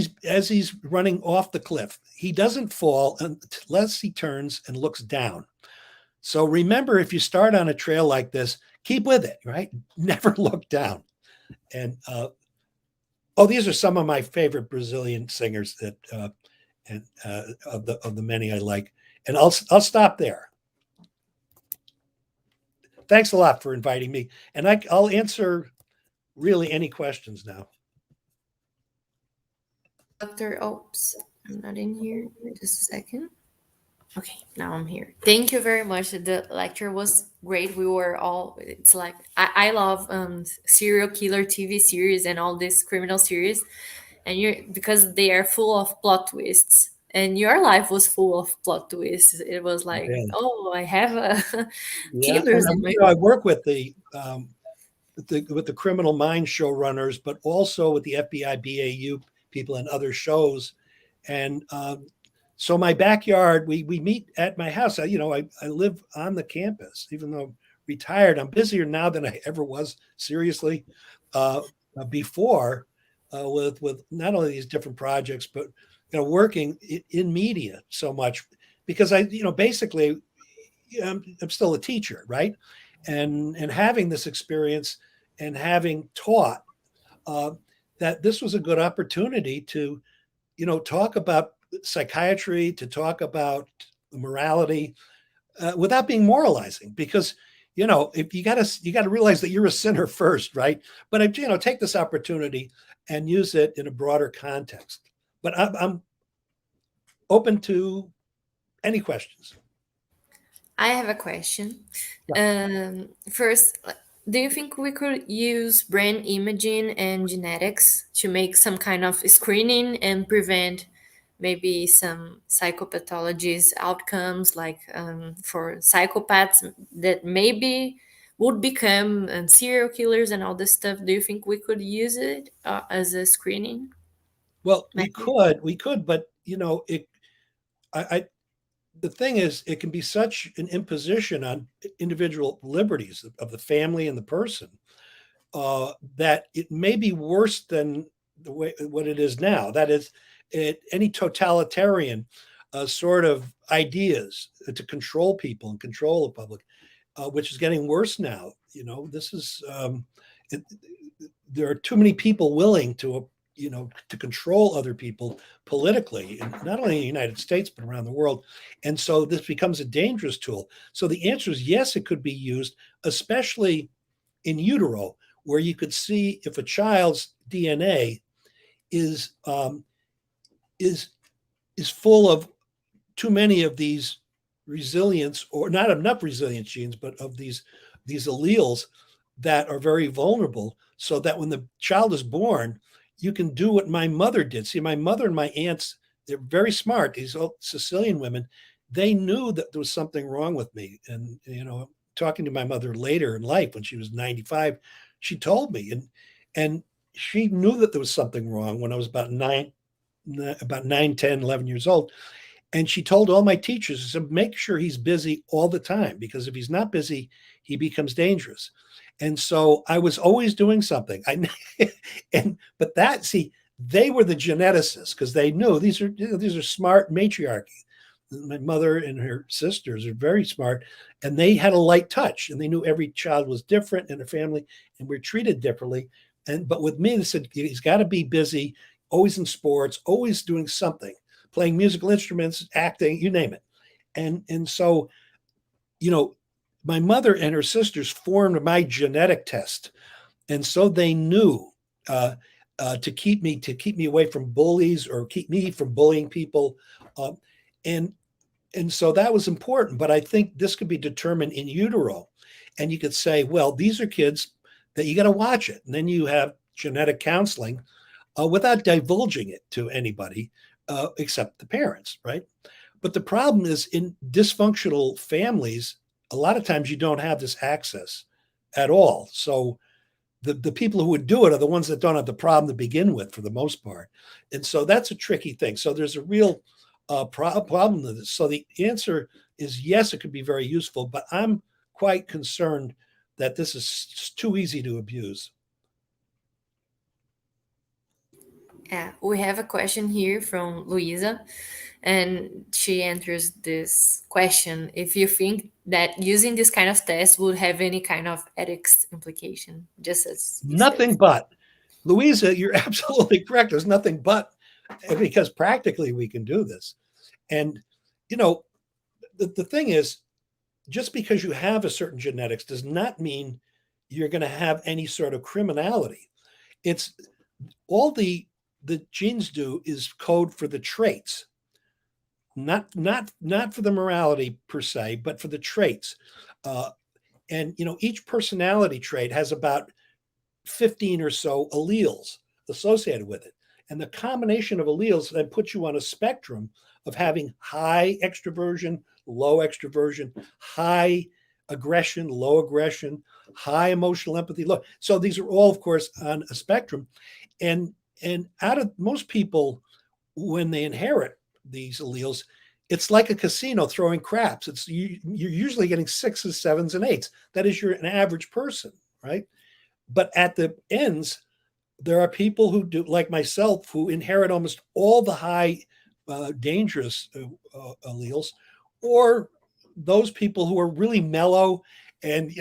he's running off the cliff, he doesn't fall unless he turns and looks down. So remember, if you start on a trail like this, keep with it, right? Never look down. And these are some of my favorite Brazilian singers that and of the many I like. And I'll stop there. Thanks a lot for inviting me, and I'll answer really any questions now. Dr. Oops, I'm not in here. Just a second. Okay, now I'm here. Thank you very much. The lecture was great. We were all, it's like, I love serial killer TV series and all these criminal series. And because they are full of plot twists. And your life was full of plot twists. It was like, Yeah, oh, I have yeah. killers And in my. I work with the Criminal Minds showrunners, but also with the FBI BAU people and other shows. And so my backyard, we meet at my house. I live on the campus, even though I'm retired. I'm busier now than I ever was, seriously, before, with not only these different projects, but working in media so much, because basically I'm still a teacher, right? And having this experience and having taught, uh, that this was a good opportunity to talk about psychiatry, to talk about morality, without being moralizing, because if you got to realize that you're a sinner first, right? But take this opportunity and use it in a broader context. But I'm open to any questions. I have a question. Yeah. First, do you think we could use brain imaging and genetics to make some kind of screening and prevent maybe some psychopathologies outcomes, like for psychopaths that maybe would become serial killers and all this stuff? Do you think we could use it as a screening Well, method? we could, but I the thing is, it can be such an imposition on individual liberties of the family and the person, that it may be worse than the way what it is now. That is, any totalitarian sort of ideas to control people and control the public, which is getting worse now. This is it, there are too many people willing to control other people politically, not only in the United States but around the world. And so this becomes a dangerous tool. So the answer is yes, it could be used, especially in utero, where you could see if a child's DNA is is is full of too many of these resilience, or not enough resilience genes, but of these alleles that are very vulnerable, so that when the child is born, you can do what my mother did. See, my mother and my aunts, they're very smart. These old Sicilian women, they knew that there was something wrong with me. And, talking to my mother later in life when she was 95, she told me, and she knew that there was something wrong when I was about 9, 10, 11 years old. And she told all my teachers, to make sure he's busy all the time, because if he's not busy, he becomes dangerous. And so I was always doing something. But that, see, they were the geneticists, because they knew these are smart matriarchy. My mother and her sisters are very smart, and they had a light touch, and they knew every child was different in a family, and we're treated differently. But with me, they said he's got to be busy, always in sports, always doing something, playing musical instruments, acting, you name it. And so, you know, my mother and her sisters formed my genetic test, and so they knew uh, to keep me away from bullies, or keep me from bullying people, um, and and so that was important. But I think this could be determined in utero, and you could say, well, these are kids that you got to watch it, and then you have genetic counseling without divulging it to anybody except the parents, right? But the problem is, in dysfunctional families, a lot of times you don't have this access at all. So the people who would do it are the ones that don't have the problem to begin with, for the most part. And so that's a tricky thing. So there's a real problem with this. So the answer is yes, it could be very useful, but I'm quite concerned that this is too easy to abuse. Yeah, we have a question here from Luisa, and she answers this question: if you think that using this kind of test would have any kind of ethics implication, just as you said. Nothing but. Louisa, you're absolutely correct. There's nothing but, because practically we can do this. And, you know, the thing is, just because you have a certain genetics does not mean you're going to have any sort of criminality. It's all the genes do is code for the traits, not for the morality per se, but for the traits. Uh, and each personality trait has about 15 or so alleles associated with it. And the combination of alleles then puts you on a spectrum of having high extroversion, low extroversion, high aggression, low aggression, high emotional empathy, low. So these are all, of course, on a spectrum. And out of most people, when they inherit these alleles, it's like a casino throwing craps. You're usually getting sixes, sevens, and eights. That is, you're an average person, right? But at the ends, there are people who do, like myself, who inherit almost all the high dangerous alleles, or those people who are really mellow and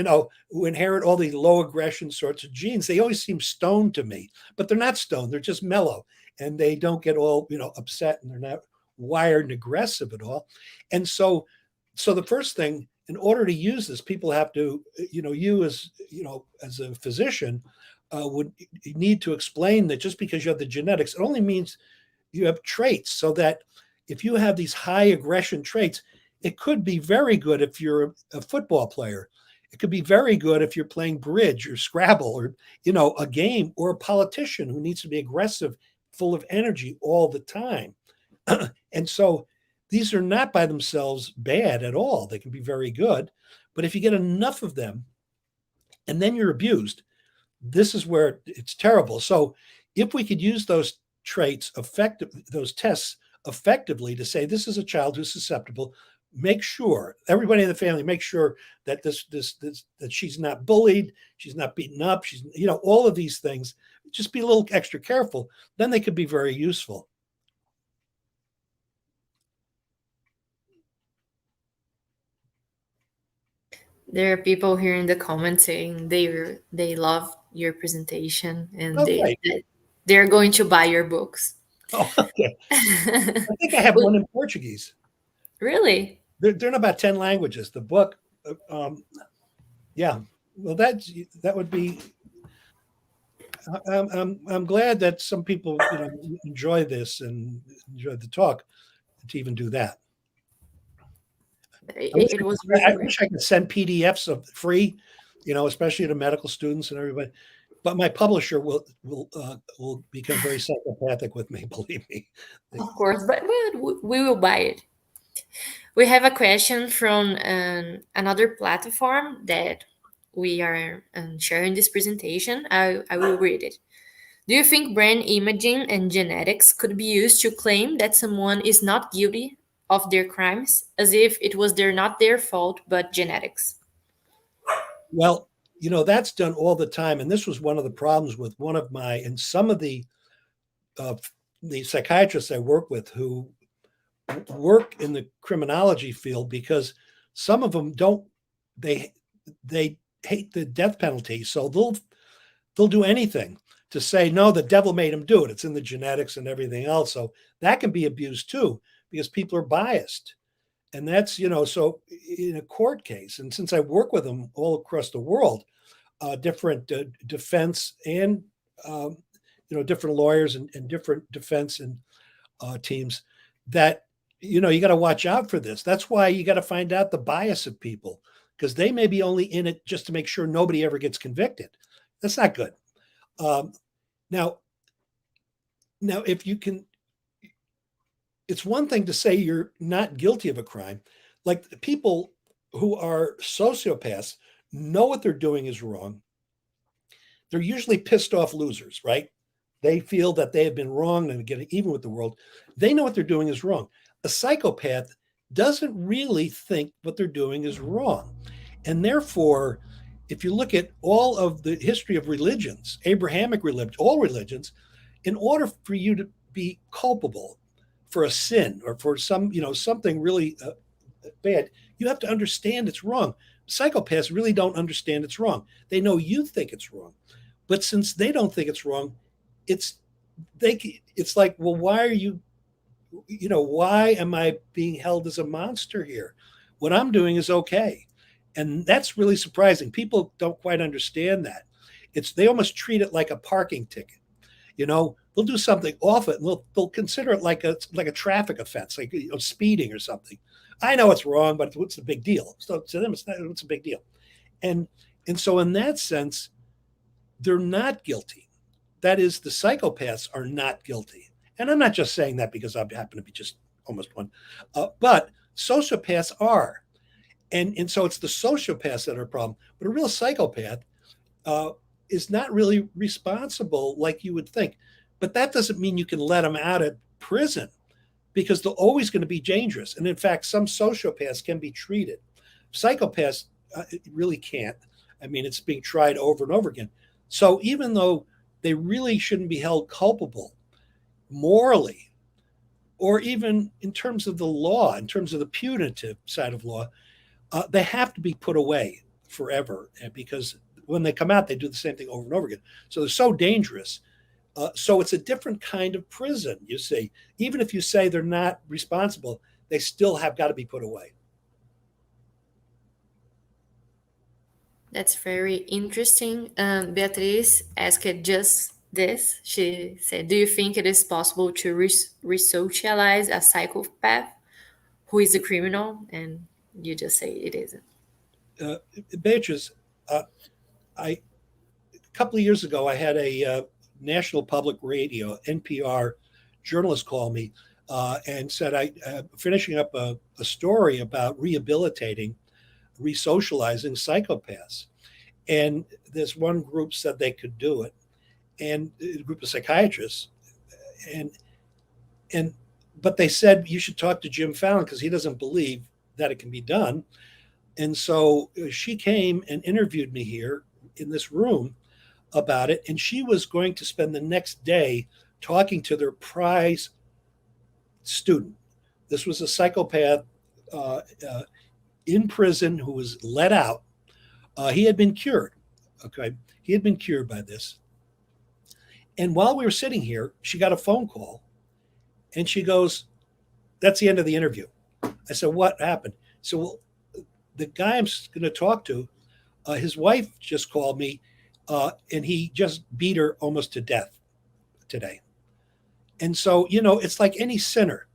who inherit all the low aggression sorts of genes. They always seem stoned to me, but they're not stoned. They're just mellow, and they don't get all upset, and they're not wired and aggressive at all. And so the first thing, in order to use this, people have to, you as a physician, would need to explain that just because you have the genetics, it only means you have traits. So that if you have these high aggression traits, it could be very good if you're a football player. It could be very good if you're playing bridge or Scrabble, or a game, or a politician who needs to be aggressive, full of energy all the time. And so these are not by themselves bad at all. They can be very good. But if you get enough of them and then you're abused, this is where it's terrible. So if we could use those traits those tests effectively, to say this is a child who's susceptible, make sure everybody in the family, make sure that that she's not bullied, she's not beaten up, she's all of these things. Just be a little extra careful. Then they could be very useful. There are people here in the comments saying they love your presentation, and Oh, great. they're going to buy your books. Oh, okay. I think I have Well, one in Portuguese. really? They're in about 10 languages. The book, yeah. Well, that would be. I'm glad that some people enjoy this and enjoy the talk, to even do that. It was I really great. wish I could send PDFs of free especially to medical students and everybody. But my publisher will become very psychopathic with me. Believe me. Of course, but we will buy it. We have a question from another platform that we are sharing this presentation. I will read it. Do you think brain imaging and genetics could be used to claim that someone is not guilty of their crimes, as if it was not their fault, but genetics? Well, that's done all the time, and this was one of the problems with one of my and some of uh, the psychiatrists I work with who work in the criminology field, because some of them don't they they hate the death penalty, so they'll do anything to say no, the devil made him do it. It's in the genetics and everything else. So that can be abused too, because people are biased. And that's, so in a court case, and since I work with them all across the world, different defense and different lawyers and different defense and teams, that you got to watch out for this. That's why you got to find out the bias of people, because they may be only in it just to make sure nobody ever gets convicted. That's not good. Um, now, if you can, it's one thing to say you're not guilty of a crime. Like the people who are sociopaths know what they're doing is wrong. They're usually pissed off losers, right? They feel that they have been wrong and get even with the world. They know what they're doing is wrong. A psychopath doesn't really think what they're doing is wrong. And therefore, if you look at all of the history of religions, Abrahamic religion, all religions, in order for you to be culpable for a sin or for something really bad, you have to understand it's wrong. Psychopaths really don't understand it's wrong. They know you think it's wrong, but since they don't think it's wrong, it's it's like, well, why are you, why am I being held as a monster here? What I'm doing is okay. And that's really surprising. People don't quite understand that. They almost treat it like a parking ticket. They'll do something off it and they'll consider it like a traffic offense, like speeding or something. I know it's wrong, but what's the big deal? So to them, it's a big deal. And so in that sense, they're not guilty. That is, the psychopaths are not guilty. And I'm not just saying that because I happen to be just almost one, but sociopaths are. And so it's the sociopaths that are a problem. But a real psychopath uh, is not really responsible like you would think. But that doesn't mean you can let them out of prison, because they're always going to be dangerous. And in fact, some sociopaths can be treated. Psychopaths really can't. I mean, it's being tried over and over again. So even though they really shouldn't be held culpable morally, or even in terms of the law, in terms of the punitive side of law, they have to be put away forever, because when they come out, they do the same thing over and over again. So they're so dangerous. So it's a different kind of prison, you see. Even if you say they're not responsible, they still have got to be put away. That's very interesting. Beatriz asked just this. She said, do you think it is possible to resocialize a psychopath who is a criminal? And you just say it isn't. Uh, Beatrice, uh, a couple of years ago, I had a National Public Radio, NPR, journalist call me and said, finishing up a story about rehabilitating, resocializing psychopaths. And this one group said they could do it, and a group of psychiatrists, and and but they said you should talk to Jim Fallon because he doesn't believe that it can be done. And so she came and interviewed me here in this room about it, and she was going to spend the next day talking to their prize student. This was a psychopath uh, uh, in prison who was let out. He had been cured. Okay, he had been cured by this. And while we were sitting here, she got a phone call, and she goes, "That's the end of the interview." I said, "What happened?" So, well, the guy I'm going to talk to, his wife just called me, and he just beat her almost to death today. And so, it's like any sinner.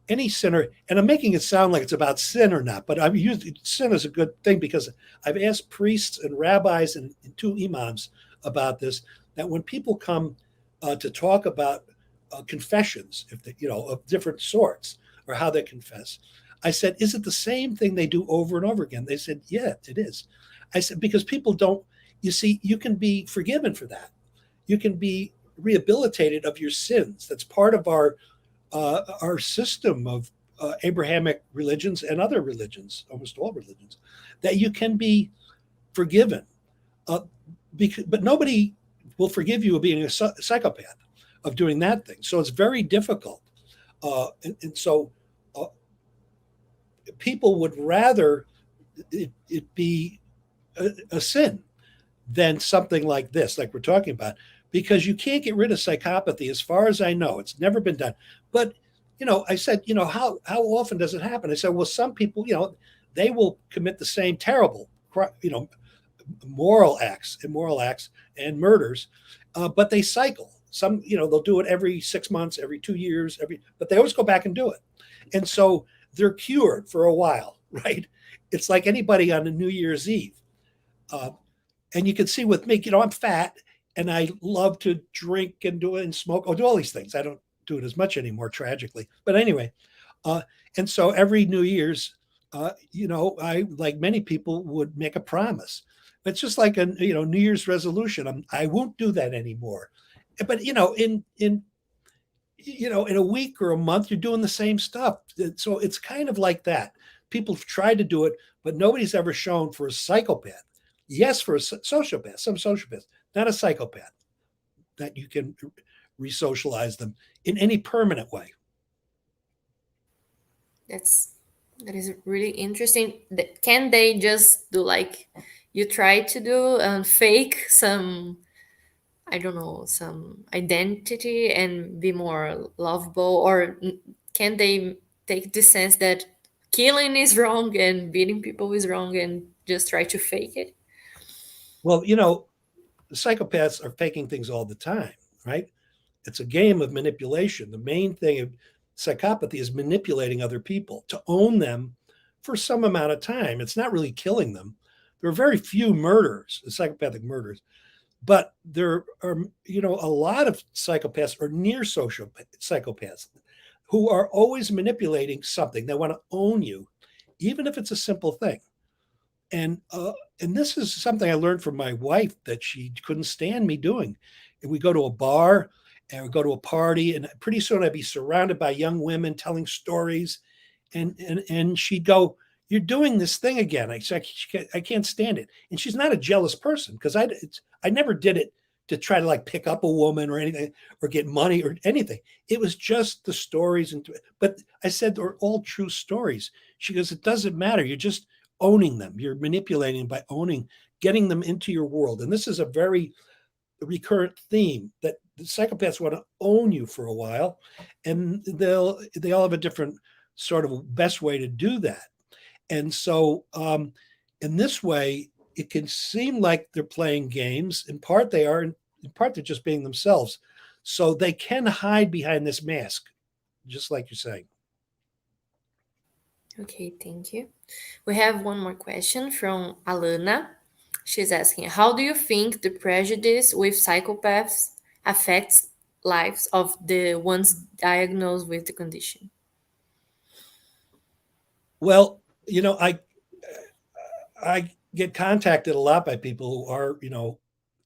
any sinner, and I'm making it sound like it's about sin or not, but I've used sin as a good thing because I've asked priests and rabbis and two imams about this. That when people come to talk about confessions, if they, of different sorts, or how they confess, I said, "Is it the same thing they do over and over again?" They said, "Yeah, it is." I said, "Because people don't. You see, you can be forgiven for that. You can be rehabilitated of your sins. That's part of our system of Abrahamic religions and other religions, almost all religions, that you can be forgiven. Uh, but nobody will forgive you of being a psychopath, of doing that thing. So it's very difficult. And so uh, people would rather it be a sin than something like this, like we're talking about, because you can't get rid of psychopathy, as far as I know. It's never been done. But I said, how often does it happen? I said, well, some people, they will commit the same terrible, immoral acts, and murders, but they cycle. Some, they'll do it every 6 months, every 2 years, but they always go back and do it, and so they're cured for a while, right? It's like anybody on a New Year's Eve. Uh, and you can see with me, I'm fat and I love to drink and do it and smoke. I'll do all these things. I don't do it as much anymore, tragically. But anyway, uh, and so every New Year's, I, like many people, would make a promise. It's just like a New Year's resolution. I won't do that anymore. But in a week or a month, you're doing the same stuff. So it's kind of like that. People have tried to do it, but nobody's ever shown for a psychopath. Yes, for a sociopath, some sociopaths, not a psychopath, that you can re-socialize them in any permanent way. That's that is really interesting. Can they just do like you try to do and fake some, I don't know, some identity and be more lovable, or can they take the sense that killing is wrong and beating people is wrong and just try to fake it? Well, the psychopaths are faking things all the time, right? It's a game of manipulation. The main thing of psychopathy is manipulating other people to own them for some amount of time. It's not really killing them. There are very few murders, psychopathic murders, but there are, a lot of psychopaths or near social psychopaths who are always manipulating something. They want to own you, even if it's a simple thing. And this is something I learned from my wife that she couldn't stand me doing. And we go to a bar and we go to a party, and pretty soon I'd be surrounded by young women telling stories, and she'd go, "You're doing this thing again." I can't stand it. And she's not a jealous person, because I never did it to try to like pick up a woman or anything or get money or anything. It was just the stories, but I said they're all true stories. She goes, "It doesn't matter. You're just owning them. You're manipulating by getting them into your world." And this is a very recurrent theme, that the psychopaths want to own you for a while, and they all have a different sort of best way to do that. And so, in this way, it can seem like they're playing games. In part, they are. In part, they're just being themselves. So they can hide behind this mask, just like you're saying. Okay, thank you. We have one more question from Alana. She's asking, how do you think the prejudice with psychopaths affects lives of the ones diagnosed with the condition? Well, I get contacted a lot by people who are,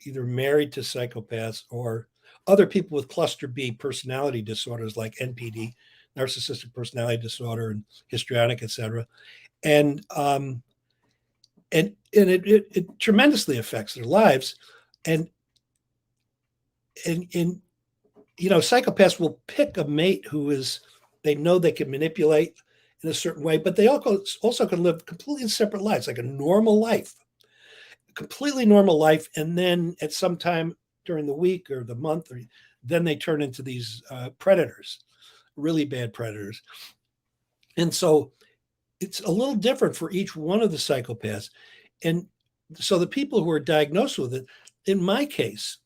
either married to psychopaths or other people with cluster B personality disorders like NPD, narcissistic personality disorder, and histrionic, etc. And it tremendously affects their lives. And and psychopaths will pick a mate who is, they know they can manipulate in a certain way, but they also can live completely separate lives, like a normal life, completely normal life, and then at some time during the week or the month, or then they turn into these predators, really bad predators. And so it's a little different for each one of the psychopaths. And so the people who are diagnosed with it, in my case,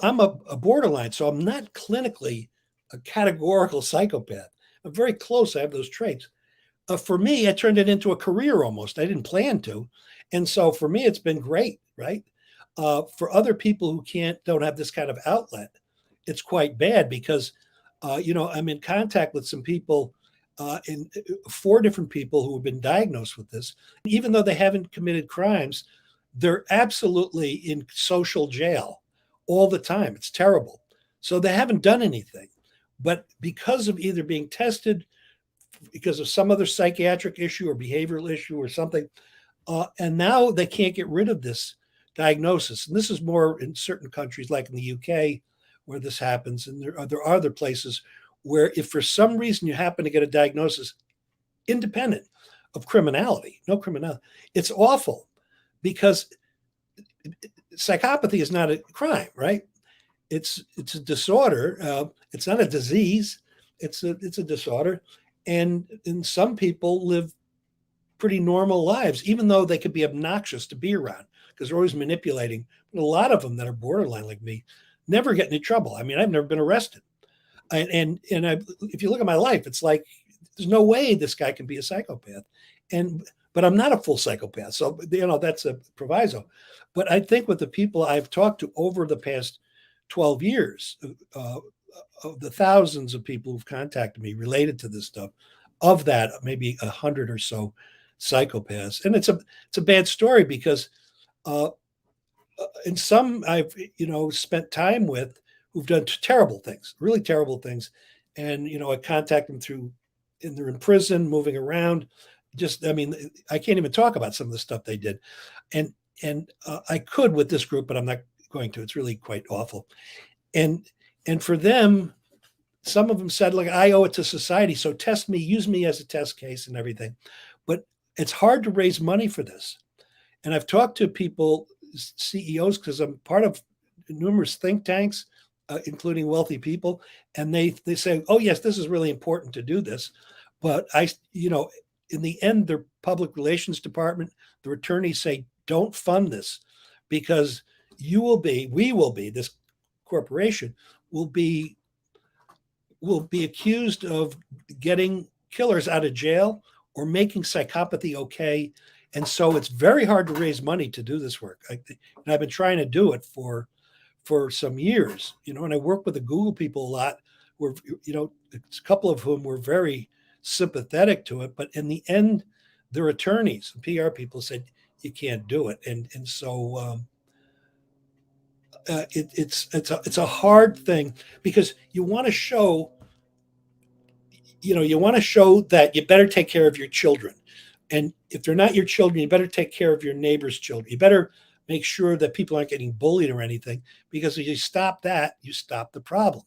I'm a borderline, so I'm not clinically a categorical psychopath, I'm very close. I have those traits. For me, I turned it into a career almost. I didn't plan to, and so for me, it's been great, right? For other people who don't have this kind of outlet, it's quite bad because, I'm in contact with some people, in four different people who have been diagnosed with this. Even though they haven't committed crimes, they're absolutely in social jail all the time. It's terrible. So they haven't done anything, but because of either being tested because of some other psychiatric issue or behavioral issue or something. And now they can't get rid of this diagnosis. And this is more in certain countries, like in the UK, where this happens. And there are other places where, if for some reason you happen to get a diagnosis independent of criminality, no criminality, it's awful because psychopathy is not a crime, right? It's a disorder. It's not a disease. It's a disorder, and some people live pretty normal lives, even though they could be obnoxious to be around because they're always manipulating. But a lot of them that are borderline like me never get into trouble. I mean, I've never been arrested, if you look at my life, it's like there's no way this guy can be a psychopath, and but I'm not a full psychopath, so that's a proviso. But I think with the people I've talked to over the past 12 years, uh, of the thousands of people who've contacted me related to this stuff, of that maybe 100 or so psychopaths, and it's a bad story because uh, and some I've spent time with who've done terrible things, really terrible things, and I contact them through, and they're in prison, moving around. Just, I mean, I can't even talk about some of the stuff they did, and I could with this group, but I'm not going to. It's really quite awful, and for them, some of them said, like, I owe it to society, so test me, use me as a test case and everything. But it's hard to raise money for this. And I've talked to people, CEOs, because I'm part of numerous think tanks, including wealthy people, and they say, "Oh yes, this is really important to do this," but in the end, their public relations department, their attorneys say, "Don't fund this, because we will be this corporation will be accused of getting killers out of jail or making psychopathy okay." And so it's very hard to raise money to do this work. And I've been trying to do it for some years, and I work with the Google people a lot, where, a couple of whom were very sympathetic to it. But in the end, their attorneys and PR people said, you can't do it. And so it's a hard thing because you want to show that you better take care of your children. And if they're not your children, you better take care of your neighbor's children. You better make sure that people aren't getting bullied or anything, because if you stop that, you stop the problem,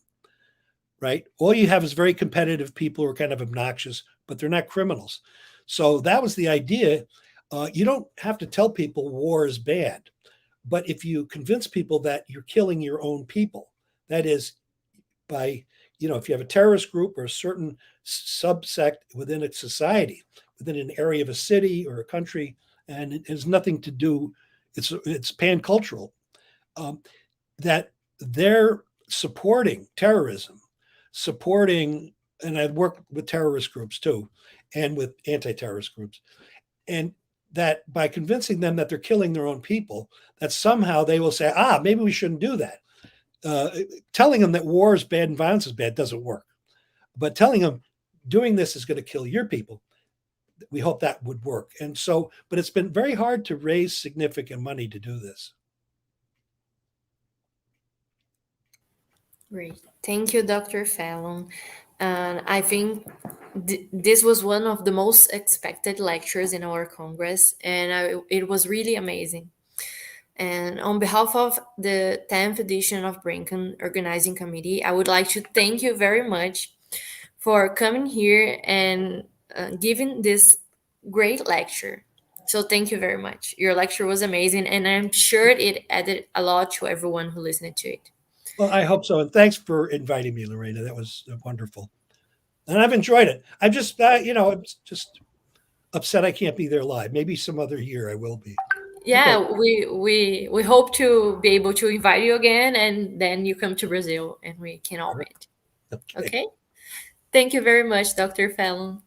right? All you have is very competitive people who are kind of obnoxious, but they're not criminals. So that was the idea. You don't have to tell people war is bad, but if you convince people that you're killing your own people, that is, by if you have a terrorist group or a certain subsect within a society, within an area of a city or a country, and it has nothing to do, it's pan cultural, um, that they're supporting terrorism, supporting, and I've worked with terrorist groups too, and with anti-terrorist groups, and that by convincing them that they're killing their own people, that somehow they will say, maybe we shouldn't do that. Telling them that war is bad and violence is bad doesn't work. But telling them doing this is going to kill your people, we hope that would work. And so, but it's been very hard to raise significant money to do this. Great. Thank you, Dr. Fallon. And I think this was one of the most expected lectures in our Congress, and it was really amazing. And on behalf of the 10th edition of Braincoms Organizing Committee, I would like to thank you very much for coming here and giving this great lecture. So thank you very much. Your lecture was amazing, and I'm sure it added a lot to everyone who listened to it. Well, I hope so. And thanks for inviting me, Lorena. That was wonderful. And I've enjoyed it. I'm just, I'm just upset I can't be there live. Maybe some other year I will be. Okay. Yeah, we hope to be able to invite you again, and then you come to Brazil and we can all All right. meet. Okay. Okay. Thank you very much, Dr. Fallon.